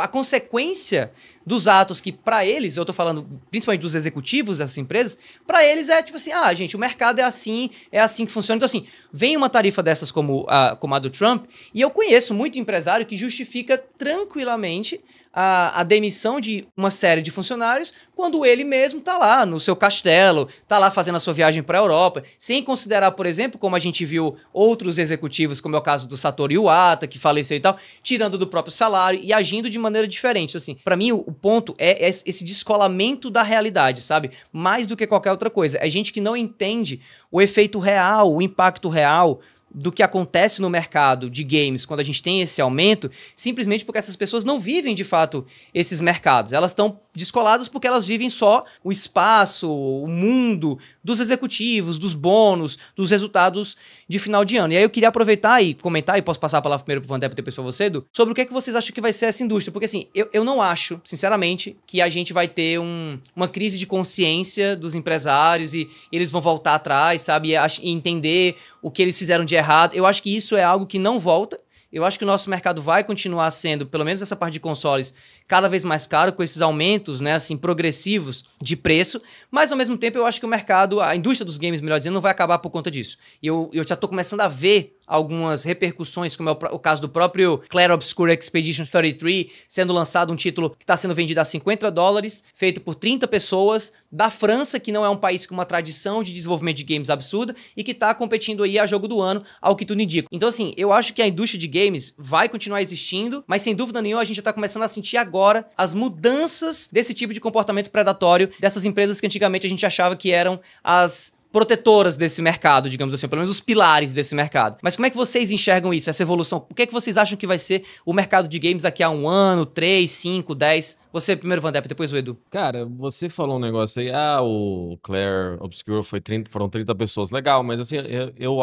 a consequência dos atos que, pra eles, eu tô falando principalmente dos executivos dessas empresas, pra eles é tipo assim, gente, o mercado é assim que funciona. Então, assim, vem uma tarifa dessas como a do Trump, e eu conheço muito empresário que justifica tranquilamente a demissão de uma série de funcionários quando ele mesmo tá lá no seu castelo, tá lá fazendo a sua viagem para a Europa, sem considerar, por exemplo, como a gente viu outros executivos, como é o caso do Satoru Iwata, que faleceu e tal, tirando do próprio salário e agindo de maneira diferente. Assim, para mim, o ponto é esse descolamento da realidade, sabe? Mais do que qualquer outra coisa. É gente que não entende o efeito real, o impacto real do que acontece no mercado de games quando a gente tem esse aumento, simplesmente porque essas pessoas não vivem de fato esses mercados. Elas estão descoladas porque elas vivem só o espaço, o mundo dos executivos, dos bônus, dos resultados de final de ano. E aí eu queria aproveitar e comentar, e posso passar a palavra primeiro pro Vandep e depois pra você, Edu, sobre o que é que vocês acham que vai ser essa indústria. Porque assim, eu não acho, sinceramente, que a gente vai ter uma crise de consciência dos empresários e eles vão voltar atrás, sabe? E entender o que eles fizeram de errado. Eu acho que isso é algo que não volta. Eu acho que o nosso mercado vai continuar sendo, pelo menos essa parte de consoles, cada vez mais caro, com esses aumentos, né, assim, progressivos de preço, mas ao mesmo tempo eu acho que o mercado, a indústria dos games, melhor dizendo, não vai acabar por conta disso. E eu já tô começando a ver algumas repercussões, como é o caso do próprio Clair Obscur Expedition 33, sendo lançado um título que está sendo vendido a $50, feito por 30 pessoas, da França, que não é um país com uma tradição de desenvolvimento de games absurda, e que está competindo aí a jogo do ano, ao que tudo indica. Então assim, eu acho que a indústria de games vai continuar existindo, mas sem dúvida nenhuma a gente já tá começando a sentir agora as mudanças desse tipo de comportamento predatório dessas empresas que antigamente a gente achava que eram as protetoras desse mercado, digamos assim, pelo menos os pilares desse mercado. Mas como é que vocês enxergam isso, essa evolução? O que é que vocês acham que vai ser o mercado de games daqui a 1 ano, 3, 5, 10? Você primeiro, Vandep, depois o Edu. Cara, você falou um negócio aí, o Clair Obscur foram 30 pessoas, legal, mas assim, eu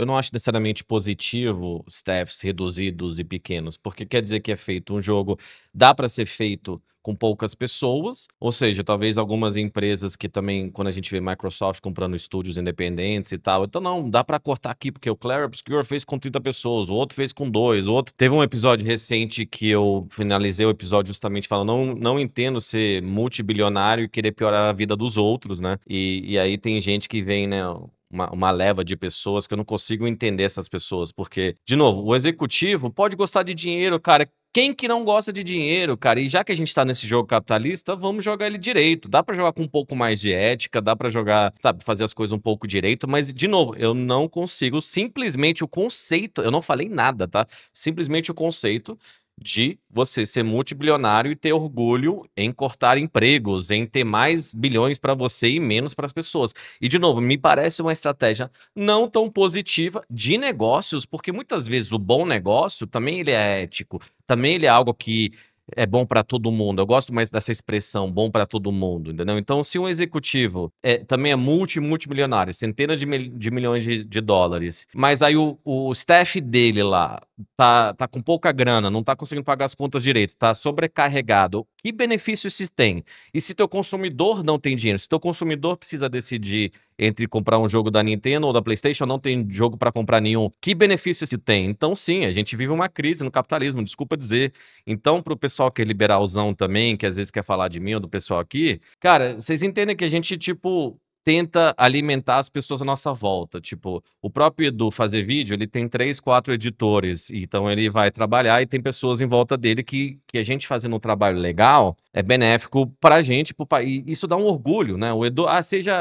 não acho necessariamente positivo staffs reduzidos e pequenos, porque quer dizer que é feito um jogo, dá pra ser feito com poucas pessoas, ou seja, talvez algumas empresas que também, quando a gente vê Microsoft comprando estúdios independentes e tal, então não, dá pra cortar aqui, porque o Clair Obscur fez com 30 pessoas, o outro fez com 2, o outro... Teve um episódio recente que eu finalizei o episódio justamente falando, não entendo ser multibilionário e querer piorar a vida dos outros, né? E aí tem gente que vem, né... Uma leva de pessoas que eu não consigo entender essas pessoas, porque, de novo, o executivo pode gostar de dinheiro, cara. Quem que não gosta de dinheiro, cara? E já que a gente tá nesse jogo capitalista, vamos jogar ele direito. Dá pra jogar com um pouco mais de ética, dá pra jogar, sabe, fazer as coisas um pouco direito, mas, de novo, eu não consigo, simplesmente o conceito, eu não falei nada, tá? Simplesmente o conceito de você ser multibilionário e ter orgulho em cortar empregos, em ter mais bilhões para você e menos para as pessoas. E, de novo, me parece uma estratégia não tão positiva de negócios, porque muitas vezes o bom negócio também ele é ético, também ele é algo que é bom pra todo mundo. Eu gosto mais dessa expressão, bom pra todo mundo, entendeu? Então, se um executivo também é multimilionário, centenas de milhões de dólares, mas aí o staff dele lá tá com pouca grana, não tá conseguindo pagar as contas direito, tá sobrecarregado, que benefício isso tem? E se teu consumidor não tem dinheiro, se teu consumidor precisa decidir entre comprar um jogo da Nintendo ou da PlayStation, não tem jogo pra comprar nenhum, que benefício se tem? Então, sim, a gente vive uma crise no capitalismo, desculpa dizer. Então, pro pessoal que é liberalzão também, que às vezes quer falar de mim ou do pessoal aqui, cara, vocês entendem que a gente, tipo, tenta alimentar as pessoas à nossa volta. Tipo, o próprio Edu fazer vídeo, ele tem 3, 4 editores, então ele vai trabalhar e tem pessoas em volta dele que a gente fazendo um trabalho legal é benéfico pra gente, pro país. Isso dá um orgulho, né? O Edu,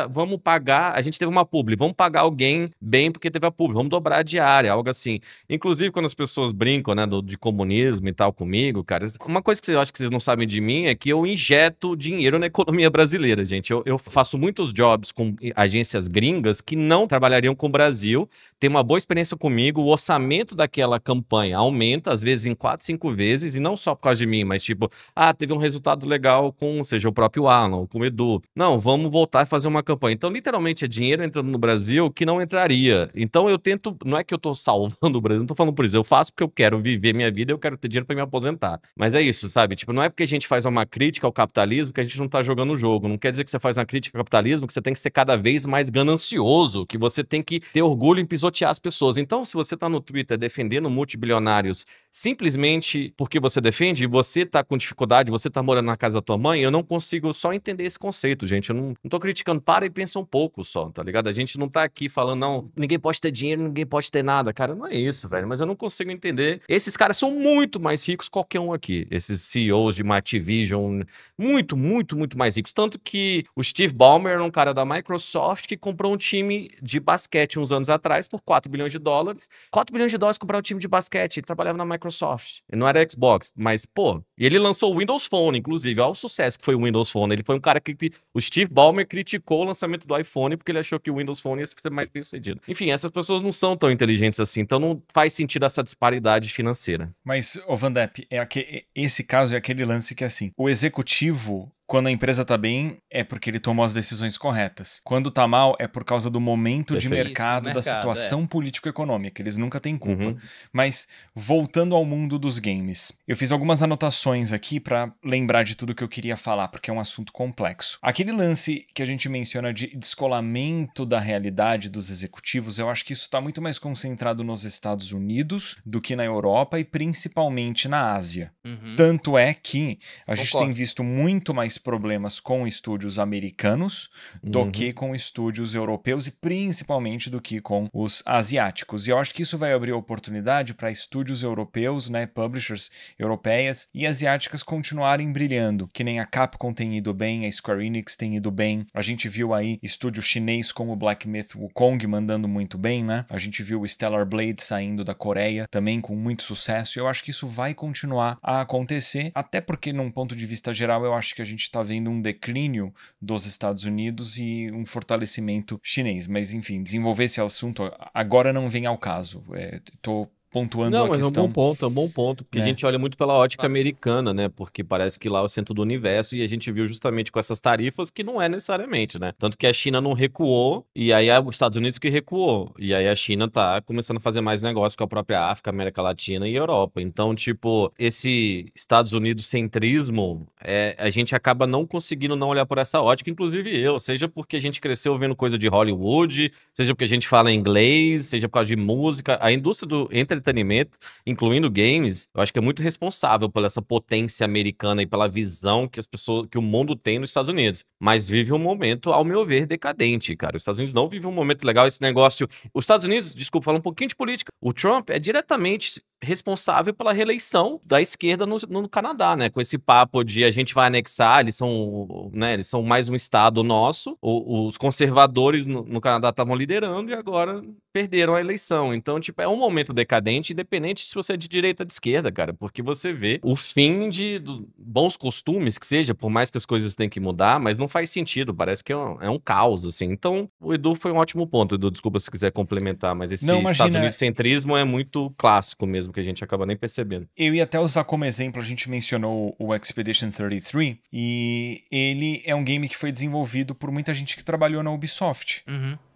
vamos pagar, a gente teve uma publi, vamos pagar alguém bem porque teve a publi, vamos dobrar a diária, algo assim. Inclusive, quando as pessoas brincam, né, de comunismo e tal comigo, cara, uma coisa que eu acho que vocês não sabem de mim é que eu injeto dinheiro na economia brasileira, gente. Eu faço muitos jobs com agências gringas que não trabalhariam com o Brasil, tem uma boa experiência comigo, o orçamento daquela campanha aumenta, às vezes em 4, 5 vezes, e não só por causa de mim, mas tipo, teve um resultado legal com, seja o próprio Alan, ou com o Edu. Não, vamos voltar e fazer uma campanha. Então, literalmente, é dinheiro entrando no Brasil que não entraria. Então, eu tento, não é que eu tô salvando o Brasil, não tô falando por isso, eu faço porque eu quero viver minha vida, eu quero ter dinheiro pra me aposentar. Mas é isso, sabe? Tipo, não é porque a gente faz uma crítica ao capitalismo que a gente não tá jogando o jogo. Não quer dizer que você faz uma crítica ao capitalismo que você tem que ser cada vez mais ganancioso, que você tem que ter orgulho em pisotear as pessoas. Então, se você tá no Twitter defendendo multibilionários simplesmente porque você defende e você tá com dificuldade, você tá morando na casa da tua mãe, eu não consigo só entender esse conceito, gente. Eu não tô criticando. Para e pensa um pouco só, tá ligado? A gente não tá aqui falando, não, ninguém pode ter dinheiro, ninguém pode ter nada. Cara, não é isso, velho. Mas eu não consigo entender. Esses caras são muito mais ricos que qualquer um aqui. Esses CEOs de Activision, muito, muito, muito mais ricos. Tanto que o Steve Ballmer era um cara da Microsoft que comprou um time de basquete uns anos atrás por 4 bilhões de dólares. 4 bilhões de dólares comprar um time de basquete. Ele trabalhava na Microsoft. Ele não era Xbox, mas, pô, e ele lançou o Windows Phone, inclusive. Olha o sucesso que foi o Windows Phone. Ele foi um cara que o Steve Ballmer criticou o lançamento do iPhone porque ele achou que o Windows Phone ia ser mais bem sucedido. Enfim, essas pessoas não são tão inteligentes assim, então não faz sentido essa disparidade financeira. Mas, ô Van Depp, esse caso é aquele lance que, assim, o executivo, quando a empresa tá bem, é porque ele tomou as decisões corretas. Quando tá mal, é por causa do momento de mercado, da situação político-econômica. Eles nunca têm culpa. Mas, voltando ao mundo dos games, eu fiz algumas anotações aqui pra lembrar de tudo que eu queria falar, porque é um assunto complexo. Aquele lance que a gente menciona de descolamento da realidade dos executivos, eu acho que isso tá muito mais concentrado nos Estados Unidos do que na Europa e principalmente na Ásia. Tanto é que a gente tem visto muito mais problemas com estúdios americanos do que com estúdios europeus e principalmente do que com os asiáticos. E eu acho que isso vai abrir oportunidade para estúdios europeus, né, publishers europeias e asiáticas continuarem brilhando, que nem a Capcom tem ido bem, a Square Enix tem ido bem. A gente viu aí estúdio chinês como o Black Myth Wukong mandando muito bem, né? A gente viu o Stellar Blade saindo da Coreia também com muito sucesso. E eu acho que isso vai continuar a acontecer, até porque num ponto de vista geral eu acho que a gente está vendo um declínio dos Estados Unidos e um fortalecimento chinês. Mas, enfim, desenvolver esse assunto agora não vem ao caso. Tô pontuando a questão. É um bom ponto, porque a gente olha muito pela ótica americana, né? Porque parece que lá é o centro do universo e a gente viu justamente com essas tarifas que não é necessariamente, né? Tanto que a China não recuou e aí é os Estados Unidos que recuou. E aí a China tá começando a fazer mais negócio com a própria África, América Latina e Europa. Então, tipo, esse Estados Unidos centrismo, a gente acaba não conseguindo não olhar por essa ótica, inclusive eu, seja porque a gente cresceu vendo coisa de Hollywood, seja porque a gente fala inglês, seja por causa de música. A indústria do entretenimento, incluindo games, eu acho que é muito responsável pela essa potência americana e pela visão que as pessoas, que o mundo tem nos Estados Unidos. Mas vive um momento, ao meu ver, decadente, cara. Os Estados Unidos não vivem um momento legal, esse negócio. Os Estados Unidos, desculpa, falar um pouquinho de política. O Trump é diretamente responsável pela reeleição da esquerda no Canadá, né? Com esse papo de a gente vai anexar, eles são mais um estado nosso. Os conservadores no Canadá estavam liderando e agora perderam a eleição. Então, tipo, é um momento decadente, independente se você é de direita ou de esquerda, cara, porque você vê o fim de bons costumes, que seja, por mais que as coisas tenham que mudar, mas não faz sentido, parece que é um caos, assim. Então, o Edu foi um ótimo ponto, Edu, desculpa se quiser complementar, mas esse Estados Unidos centrismo é muito clássico mesmo, que a gente acaba nem percebendo. Eu ia até usar como exemplo, a gente mencionou o Expedition 33, e ele é um game que foi desenvolvido por muita gente que trabalhou na Ubisoft.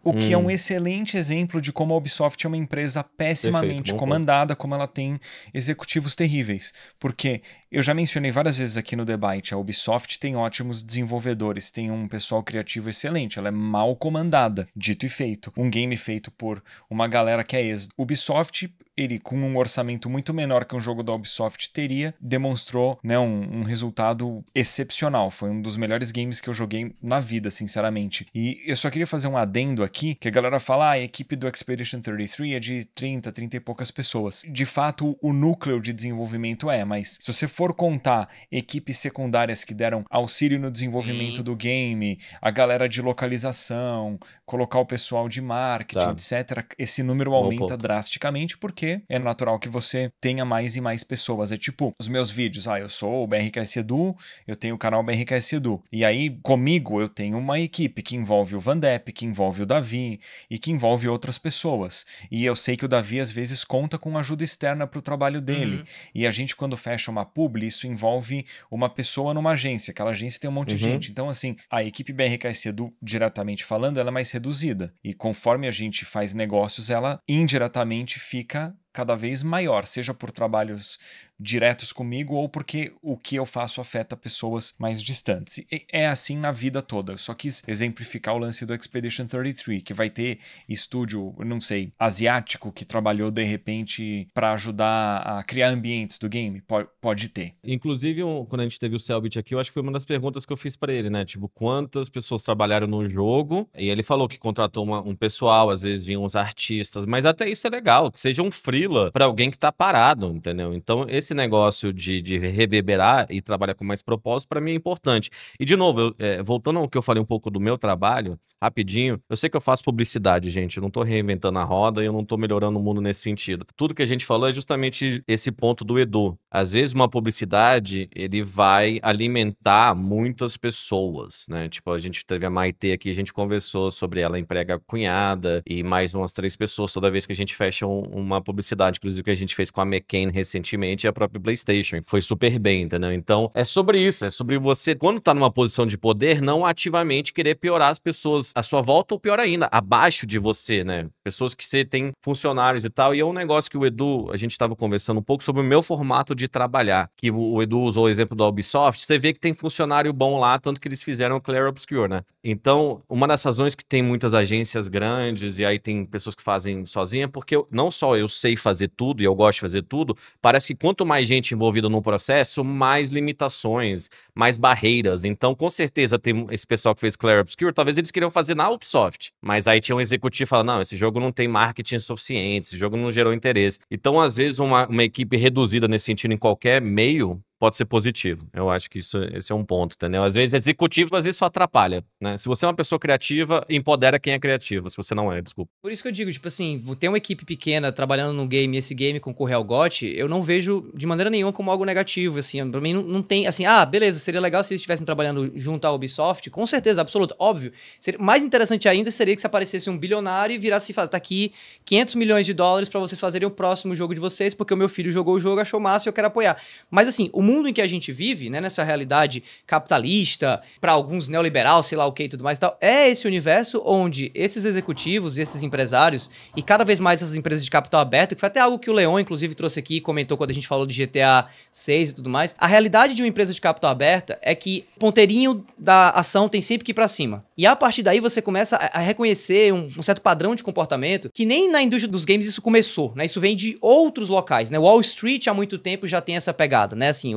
O que é um excelente exemplo de como a Ubisoft é uma empresa pessimamente comandada, como ela tem executivos terríveis. Porque eu já mencionei várias vezes aqui no debate, a Ubisoft tem ótimos desenvolvedores, tem um pessoal criativo excelente, ela é mal comandada, dito e feito. Um game feito por uma galera que é ex-Ubisoft, ele com um orçamento muito menor que um jogo da Ubisoft teria, demonstrou, né, um resultado excepcional. Foi um dos melhores games que eu joguei na vida, sinceramente. E eu só queria fazer um adendo aqui, que a galera fala, a equipe do Expedition 33 é de 30 e poucas pessoas. De fato, o núcleo de desenvolvimento mas se você for contar equipes secundárias que deram auxílio no desenvolvimento do game, a galera de localização, colocar o pessoal de marketing, etc., esse número aumenta drasticamente, porque é natural que você tenha mais e mais pessoas. É tipo, os meus vídeos, eu sou o BRKS Edu, eu tenho o canal BRKS Edu, e aí comigo eu tenho uma equipe que envolve o Vandep, que envolve o Davi e que envolve outras pessoas. E eu sei que o Davi às vezes conta com ajuda externa para o trabalho dele. E a gente, quando fecha uma publi, isso envolve uma pessoa numa agência. Aquela agência tem um monte de gente. Então, assim, a equipe BRKS Edu, diretamente falando, ela é mais reduzida. E conforme a gente faz negócios, ela indiretamente fica cada vez maior, seja por trabalhos diretos comigo ou porque o que eu faço afeta pessoas mais distantes. E é assim na vida toda. Eu só quis exemplificar o lance do Expedition 33, que vai ter estúdio, não sei, asiático que trabalhou de repente para ajudar a criar ambientes do game. Pode ter. Inclusive, quando a gente teve o Selbit aqui, eu acho que foi uma das perguntas que eu fiz para ele, né? Tipo, quantas pessoas trabalharam no jogo? E ele falou que contratou um pessoal, às vezes vinham uns artistas, mas até isso é legal, que seja um freela para alguém que tá parado, entendeu? Então, esse negócio de reverberar e trabalhar com mais propósito, para mim é importante. E, de novo, voltando ao que eu falei um pouco do meu trabalho, rapidinho, eu sei que eu faço publicidade, gente, eu não tô reinventando a roda e eu não tô melhorando o mundo nesse sentido. Tudo que a gente falou é justamente esse ponto do Edu. Às vezes, uma publicidade, ele vai alimentar muitas pessoas, né? Tipo, a gente teve a Maitê aqui, a gente conversou sobre ela emprega a cunhada e mais umas 3 pessoas toda vez que a gente fecha uma publicidade, inclusive que a gente fez com a McCain recentemente e a própria PlayStation. Foi super bem, entendeu? Então, é sobre isso, é sobre você, quando tá numa posição de poder, não ativamente querer piorar as pessoas à sua volta ou pior ainda, abaixo de você, né? Pessoas que você tem funcionários e tal. E é um negócio que o Edu, a gente tava conversando um pouco sobre o meu formato de trabalhar, que o Edu usou o exemplo da Ubisoft, você vê que tem funcionário bom lá, tanto que eles fizeram o Clair Obscure, né? Então, uma das razões que tem muitas agências grandes e aí tem pessoas que fazem sozinha, porque não só eu sei fazer tudo e eu gosto de fazer tudo, parece que quanto mais gente envolvida no processo, mais limitações, mais barreiras. Então, com certeza, tem esse pessoal que fez Clair Obscure, talvez eles queriam fazer na Ubisoft, mas aí tinha um executivo falando, não, esse jogo não tem marketing suficiente, esse jogo não gerou interesse. Então, às vezes, uma equipe reduzida nesse sentido em qualquer meio pode ser positivo. Eu acho que esse é um ponto, entendeu? Às vezes é executivo, às vezes só atrapalha, né? Se você é uma pessoa criativa, empodera quem é criativo. Se você não é, desculpa. Por isso que eu digo, tipo assim, ter uma equipe pequena trabalhando num game e esse game concorrer ao GOT, eu não vejo de maneira nenhuma como algo negativo, assim. Pra mim não tem, assim, beleza, seria legal se eles estivessem trabalhando junto à Ubisoft, com certeza, absoluto, óbvio. Mais interessante ainda seria que se aparecesse um bilionário e virasse e falasse, tá aqui 500 milhões de dólares pra vocês fazerem o próximo jogo de vocês, porque o meu filho jogou o jogo, achou massa e eu quero apoiar. Mas assim, o mundo em que a gente vive, né, nessa realidade capitalista, para alguns neoliberal, sei lá o que e tudo mais e tal, é esse universo onde esses executivos e esses empresários, e cada vez mais essas empresas de capital aberto, que foi até algo que o Leon, inclusive, trouxe aqui e comentou quando a gente falou de GTA 6 e tudo mais, a realidade de uma empresa de capital aberta é que o ponteirinho da ação tem sempre que ir pra cima. E a partir daí você começa a reconhecer um certo padrão de comportamento que nem na indústria dos games isso começou, né? Isso vem de outros locais, né? Wall Street há muito tempo já tem essa pegada, né? Assim,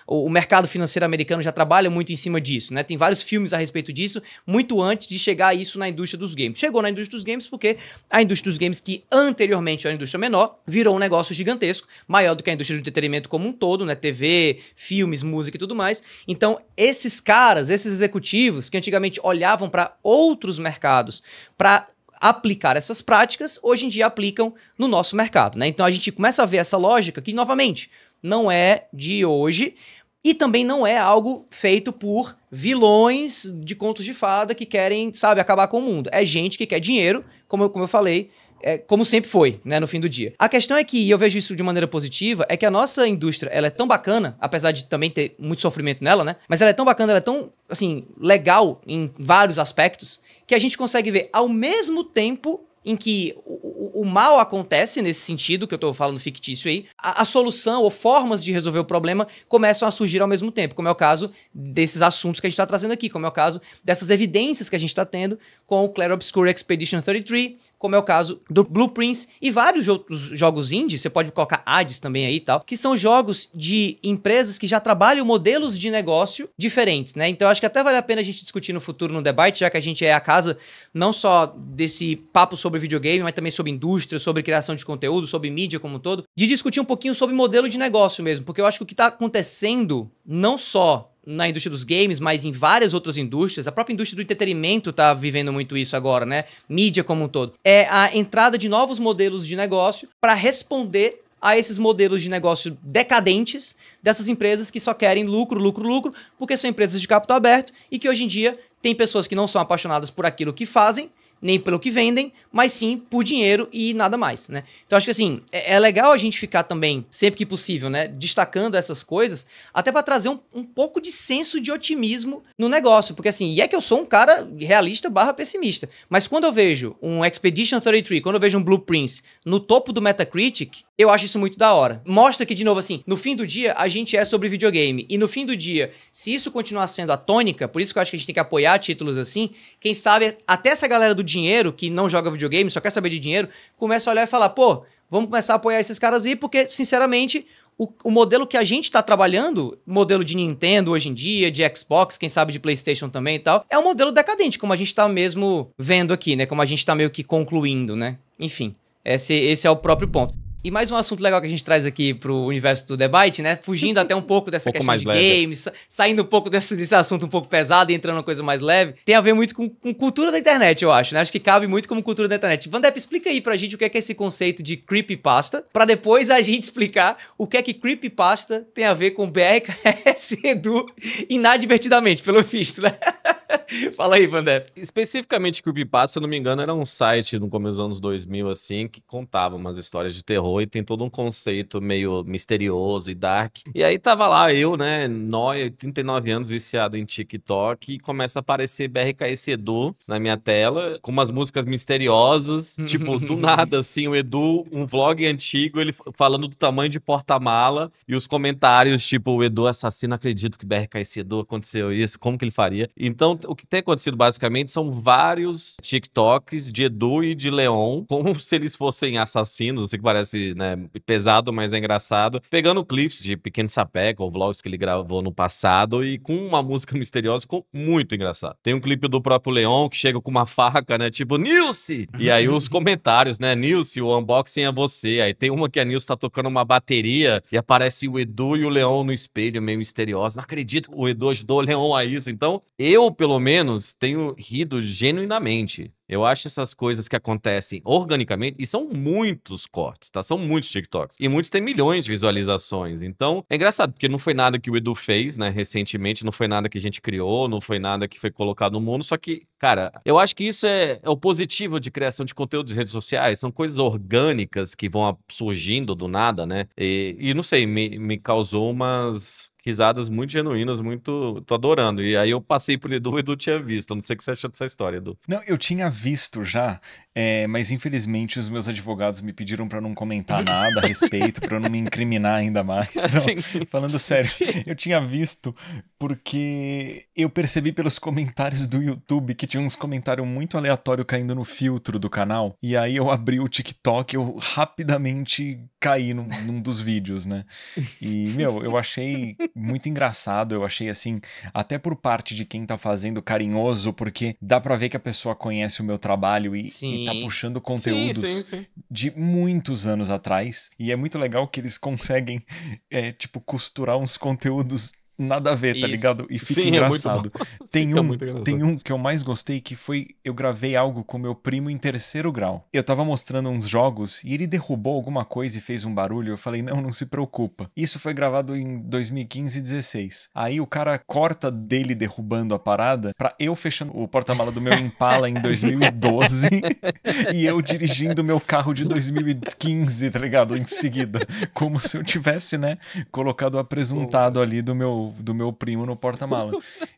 o mercado financeiro americano já trabalha muito em cima disso, né? Tem vários filmes a respeito disso, muito antes de chegar a isso na indústria dos games. Chegou na indústria dos games porque a indústria dos games, que anteriormente era uma indústria menor, virou um negócio gigantesco, maior do que a indústria do entretenimento como um todo, né? TV, filmes, música e tudo mais. Então, esses caras, esses executivos que antigamente olhavam para outros mercados para aplicar essas práticas, hoje em dia aplicam no nosso mercado, né? Então a gente começa a ver essa lógica que, novamente, não é de hoje e também não é algo feito por vilões de contos de fada que querem, sabe, acabar com o mundo. É gente que quer dinheiro, como eu falei, como sempre foi, né, no fim do dia. A questão é que, e eu vejo isso de maneira positiva, é que a nossa indústria, ela é tão bacana, apesar de também ter muito sofrimento nela, né, mas ela é tão bacana, ela é tão, assim, legal em vários aspectos, que a gente consegue ver ao mesmo tempo em que o mal acontece nesse sentido, que eu tô falando fictício aí, a solução ou formas de resolver o problema começam a surgir ao mesmo tempo, como é o caso desses assuntos que a gente tá trazendo aqui, como é o caso dessas evidências que a gente tá tendo com o Clair Obscur Expedition 33, como é o caso do Blueprints e vários outros jogos indie, você pode colocar Hades também aí e tal, que são jogos de empresas que já trabalham modelos de negócio diferentes, né? Então acho que até vale a pena a gente discutir no futuro no debate, já que a gente é a casa não só desse papo sobre videogame, mas também sobre indústria, sobre criação de conteúdo, sobre mídia como um todo, de discutir um pouquinho sobre modelo de negócio mesmo, porque eu acho que o que tá acontecendo não só na indústria dos games, mas em várias outras indústrias, a própria indústria do entretenimento tá vivendo muito isso agora, né? Mídia como um todo. É a entrada de novos modelos de negócio para responder a esses modelos de negócio decadentes dessas empresas que só querem lucro, lucro, lucro, porque são empresas de capital aberto e que hoje em dia tem pessoas que não são apaixonadas por aquilo que fazem, nem pelo que vendem, mas sim por dinheiro e nada mais, né? Então acho que assim, é legal a gente ficar também, sempre que possível, né, destacando essas coisas, até para trazer um pouco de senso de otimismo no negócio, porque assim, e é que eu sou um cara realista / pessimista, mas quando eu vejo um Expedition 33, quando eu vejo um Blueprints no topo do Metacritic, eu acho isso muito da hora. Mostra que, de novo, assim, no fim do dia, a gente é sobre videogame. E no fim do dia, se isso continuar sendo a tônica, por isso que eu acho que a gente tem que apoiar títulos assim, quem sabe até essa galera do dinheiro, que não joga videogame, só quer saber de dinheiro, começa a olhar e falar, pô, vamos começar a apoiar esses caras aí, porque, sinceramente, o modelo que a gente tá trabalhando, modelo de Nintendo hoje em dia, de Xbox, quem sabe de PlayStation também e tal, é um modelo decadente, como a gente tá mesmo vendo aqui, né? Como a gente tá meio que concluindo, né? Enfim, esse é o próprio ponto. E mais um assunto legal que a gente traz aqui pro universo do debate, né? Fugindo até um pouco dessa questão de games, saindo um pouco desse assunto um pouco pesado e entrando numa coisa mais leve, tem a ver muito com cultura da internet, eu acho, né? Acho que cabe muito como cultura da internet. Vandep, explica aí pra gente o que é esse conceito de creepypasta, pra depois a gente explicar o que é que creepypasta tem a ver com BRKS Edu inadvertidamente, pelo visto, né? Fala aí, Vandep. Especificamente, Creepypasta, se eu não me engano, era um site no começo dos anos 2000, assim, que contava umas histórias de terror e tem todo um conceito meio misterioso e dark. E aí tava lá eu, né, nóia, 39 anos, viciado em TikTok, e começa a aparecer BRKS Edu na minha tela, com umas músicas misteriosas, tipo, do nada, assim, o Edu, um vlog antigo, ele falando do tamanho de porta-mala, e os comentários, tipo, o Edu assassino, acredito que BRKS Edu aconteceu isso, como que ele faria? Então, o que tem acontecido basicamente são vários TikToks de Edu e de Leon, como se eles fossem assassinos, eu sei que parece, né, pesado, mas é engraçado, pegando clipes de Pequeno Sapeca ou vlogs que ele gravou no passado e com uma música misteriosa, ficou muito engraçado. Tem um clipe do próprio Leon que chega com uma faca, né, tipo, Nilce! E aí os comentários, né, Nilce, o unboxing é você. Aí tem uma que a Nilce tá tocando uma bateria e aparece o Edu e o Leon no espelho, meio misterioso. Não acredito que o Edu ajudou o Leon a isso. Então, eu, pelo menos, tenho rido genuinamente. Eu acho essas coisas que acontecem organicamente, e são muitos cortes, tá? São muitos TikToks. E muitos têm milhões de visualizações. Então, é engraçado, porque não foi nada que o Edu fez, né, recentemente, não foi nada que a gente criou, não foi nada que foi colocado no mundo, só que, cara, eu acho que isso é o positivo de criação de conteúdo de redes sociais, são coisas orgânicas que vão surgindo do nada, né? E não sei, me causou umas risadas muito genuínas, muito... Tô adorando. E aí eu passei pro Edu, o Edu tinha visto. Eu não sei o que você achou dessa história, Edu. Não, eu tinha visto já, mas infelizmente os meus advogados me pediram pra não comentar nada a respeito, pra eu não me incriminar ainda mais. Não, falando sério, eu tinha visto porque eu percebi pelos comentários do YouTube que tinha uns comentários muito aleatórios caindo no filtro do canal. E aí eu abri o TikTok, eu rapidamente caí num dos vídeos, né? E, meu, eu achei muito engraçado, eu achei assim, até por parte de quem tá fazendo carinhoso, porque dá pra ver que a pessoa conhece o meu trabalho e tá puxando conteúdos de muitos anos atrás. E é muito legal que eles conseguem, tipo, costurar uns conteúdos nada a ver, tá Isso. ligado? E fica Sim, engraçado. Tem Fica um, muito engraçado. tem um que eu mais gostei, que foi, eu gravei algo com meu primo em 3º grau. Eu tava mostrando uns jogos e ele derrubou alguma coisa e fez um barulho. Eu falei, não se preocupa. Isso foi gravado em 2015 e 16. Aí o cara corta dele derrubando a parada pra eu fechando o porta-mala do meu Impala em 2012 e eu dirigindo meu carro de 2015, tá ligado? Em seguida. Como se eu tivesse, né, colocado o apresuntado ali do meu primo no porta-mala.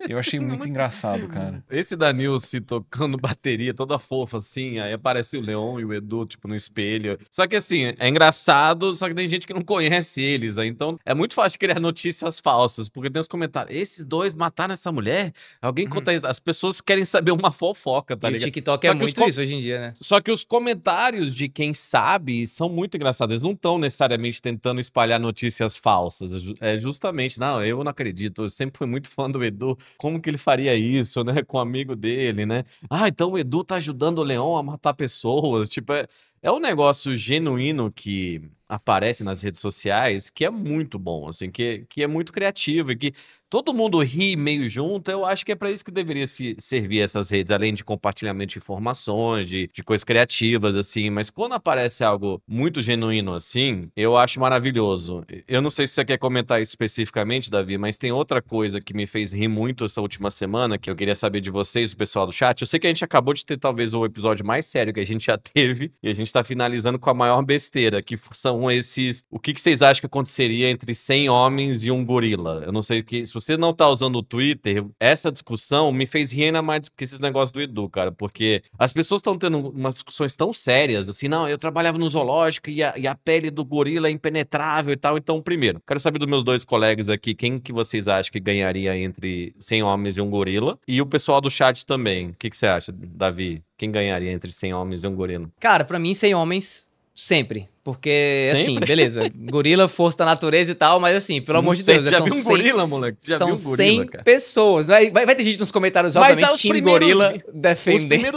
Eu achei muito engraçado, cara. Esse da Nilce tocando bateria toda fofa, assim, aí aparece o Leon e o Edu, tipo, no espelho. Só que, assim, é engraçado, só que tem gente que não conhece eles, né? Então é muito fácil criar notícias falsas, porque tem os comentários, esses dois mataram essa mulher? Alguém conta isso? As pessoas querem saber uma fofoca, tá E o ligado? TikTok Só é que os muito isso hoje em dia, né? Só que os comentários de quem sabe são muito engraçados. Eles não estão necessariamente tentando espalhar notícias falsas. É justamente, não, eu não acredito. Eu sempre fui muito fã do Edu. Como que ele faria isso, né? Com o amigo dele, né? Ah, então o Edu tá ajudando o Leon a matar pessoas. Tipo, é um negócio genuíno que aparece nas redes sociais que é muito bom, assim, que é muito criativo e que todo mundo ri meio junto. Eu acho que é para isso que deveria se servir essas redes, além de compartilhamento de informações, de coisas criativas, assim. Mas quando aparece algo muito genuíno assim, eu acho maravilhoso. Eu não sei se você quer comentar isso especificamente, Davi, mas tem outra coisa que me fez rir muito essa última semana, que eu queria saber de vocês, do pessoal do chat. Eu sei que a gente acabou de ter talvez o episódio mais sério que a gente já teve, e a gente tá finalizando com a maior besteira, que são esses... O que vocês acham que aconteceria entre 100 homens e um gorila? Eu não sei o que... Se você não tá usando o Twitter, essa discussão me fez rir ainda mais que esses negócios do Edu, cara, porque as pessoas estão tendo umas discussões tão sérias, assim, não, eu trabalhava no zoológico e a pele do gorila é impenetrável e tal. Então, primeiro, quero saber dos meus dois colegas aqui, quem que vocês acham que ganharia entre 100 homens e um gorila? E o pessoal do chat também. O que você acha, Davi? Quem ganharia entre 100 homens e um gorila? Cara, pra mim, 100 homens, sempre. Porque, assim, Sempre? beleza, gorila, força da natureza e tal, mas assim, pelo amor de Deus, Já são viu um 100 gorila, moleque? Já são viu um gorila, 100 cara? pessoas. Vai ter gente nos comentários, Mas obviamente, os time primeiros gorila vi- defendendo.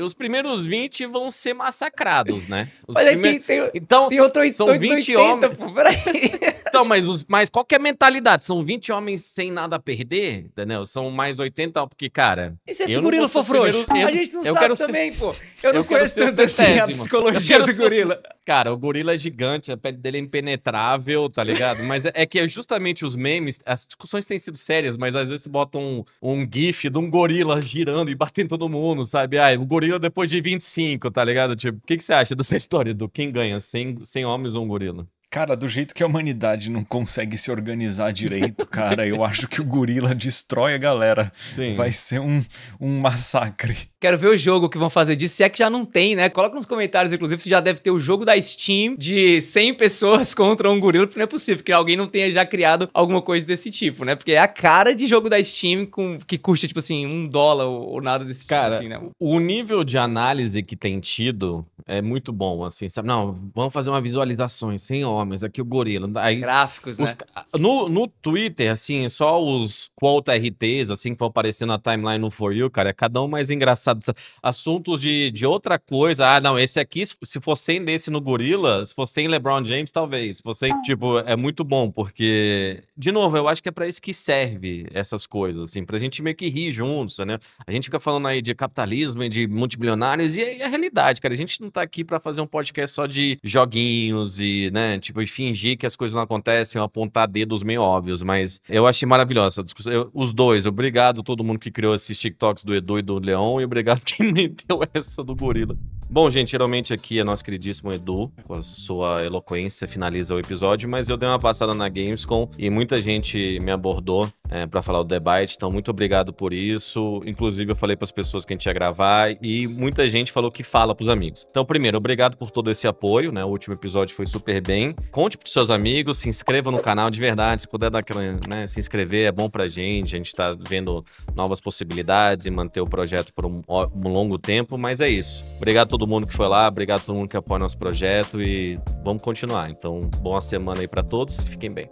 Os primeiros 20 vão ser massacrados, né? Os Mas aí primeiros- tem Então, outro são 80, 20 homens. pô, peraí. Então, mas qual que é a mentalidade? São 20 homens sem nada a perder, entendeu? São mais 80, porque, cara... E se esse eu não gorila vou for ser o frouxo? primeiro- A gente não eu sabe quero ser- também, pô. Eu não eu quero conheço ser o tanto assim a centésimo. psicologia Eu quero do ser o gorila. Cara, o gorila é gigante, a pele dele é impenetrável, tá ligado? Mas é que justamente os memes, as discussões têm sido sérias, mas às vezes botam um gif de um gorila girando e batendo todo mundo, sabe? Ah, o gorila depois de 25, tá ligado? Tipo, o que você acha dessa história do quem ganha, 100 homens ou um gorila? Cara, do jeito que a humanidade não consegue se organizar direito, cara, eu acho que o gorila destrói a galera. Sim. Vai ser um massacre. Quero ver o jogo que vão fazer disso, se é que já não tem, né? Coloca nos comentários, inclusive, se já deve ter o jogo da Steam de 100 pessoas contra um gorila, porque não é possível que alguém não tenha já criado alguma coisa desse tipo, né? Porque é a cara de jogo da Steam que custa, tipo assim, $1 ou nada desse tipo, Cara, assim, né? o nível de análise que tem tido é muito bom, assim, sabe? Não, vamos fazer uma visualização, 100 homens, aqui o gorila. Aí, Gráficos, né? no Twitter, assim, só os quote RTs, assim, que vão aparecer na timeline no For You, cara, é cada um mais engraçado. Assuntos de outra coisa. Ah, não, esse aqui, se for 100 desse no gorila, se for 100 LeBron James, talvez. Se for 100, tipo, é muito bom, porque, de novo, eu acho que é pra isso que serve essas coisas, assim, pra gente meio que rir juntos, né? A gente fica falando aí de capitalismo e de multibilionários, e é a realidade, cara. A gente não tá aqui pra fazer um podcast só de joguinhos e, né, tipo, e fingir que as coisas não acontecem ou apontar dedos meio óbvios, mas eu achei maravilhosa essa discussão. Os dois, obrigado a todo mundo que criou esses TikToks do Edu e do Leon, e obrigado quem meteu essa do gorila. Bom, gente, geralmente aqui é nosso queridíssimo Edu, com a sua eloquência, finaliza o episódio, mas eu dei uma passada na Gamescom e muita gente me abordou pra falar do The Byte, então muito obrigado por isso. Inclusive eu falei pras pessoas que a gente ia gravar e muita gente falou que fala pros amigos. Então, primeiro, obrigado por todo esse apoio, né? O último episódio foi super bem. Conte pros seus amigos, se inscreva no canal de verdade, se puder dar aquela, né, se inscrever, é bom pra gente. A gente tá vendo novas possibilidades e manter o projeto por um longo tempo, mas é isso. Obrigado a todo mundo que foi lá, obrigado a todo mundo que apoia nosso projeto e vamos continuar. Então, boa semana aí pra todos e fiquem bem.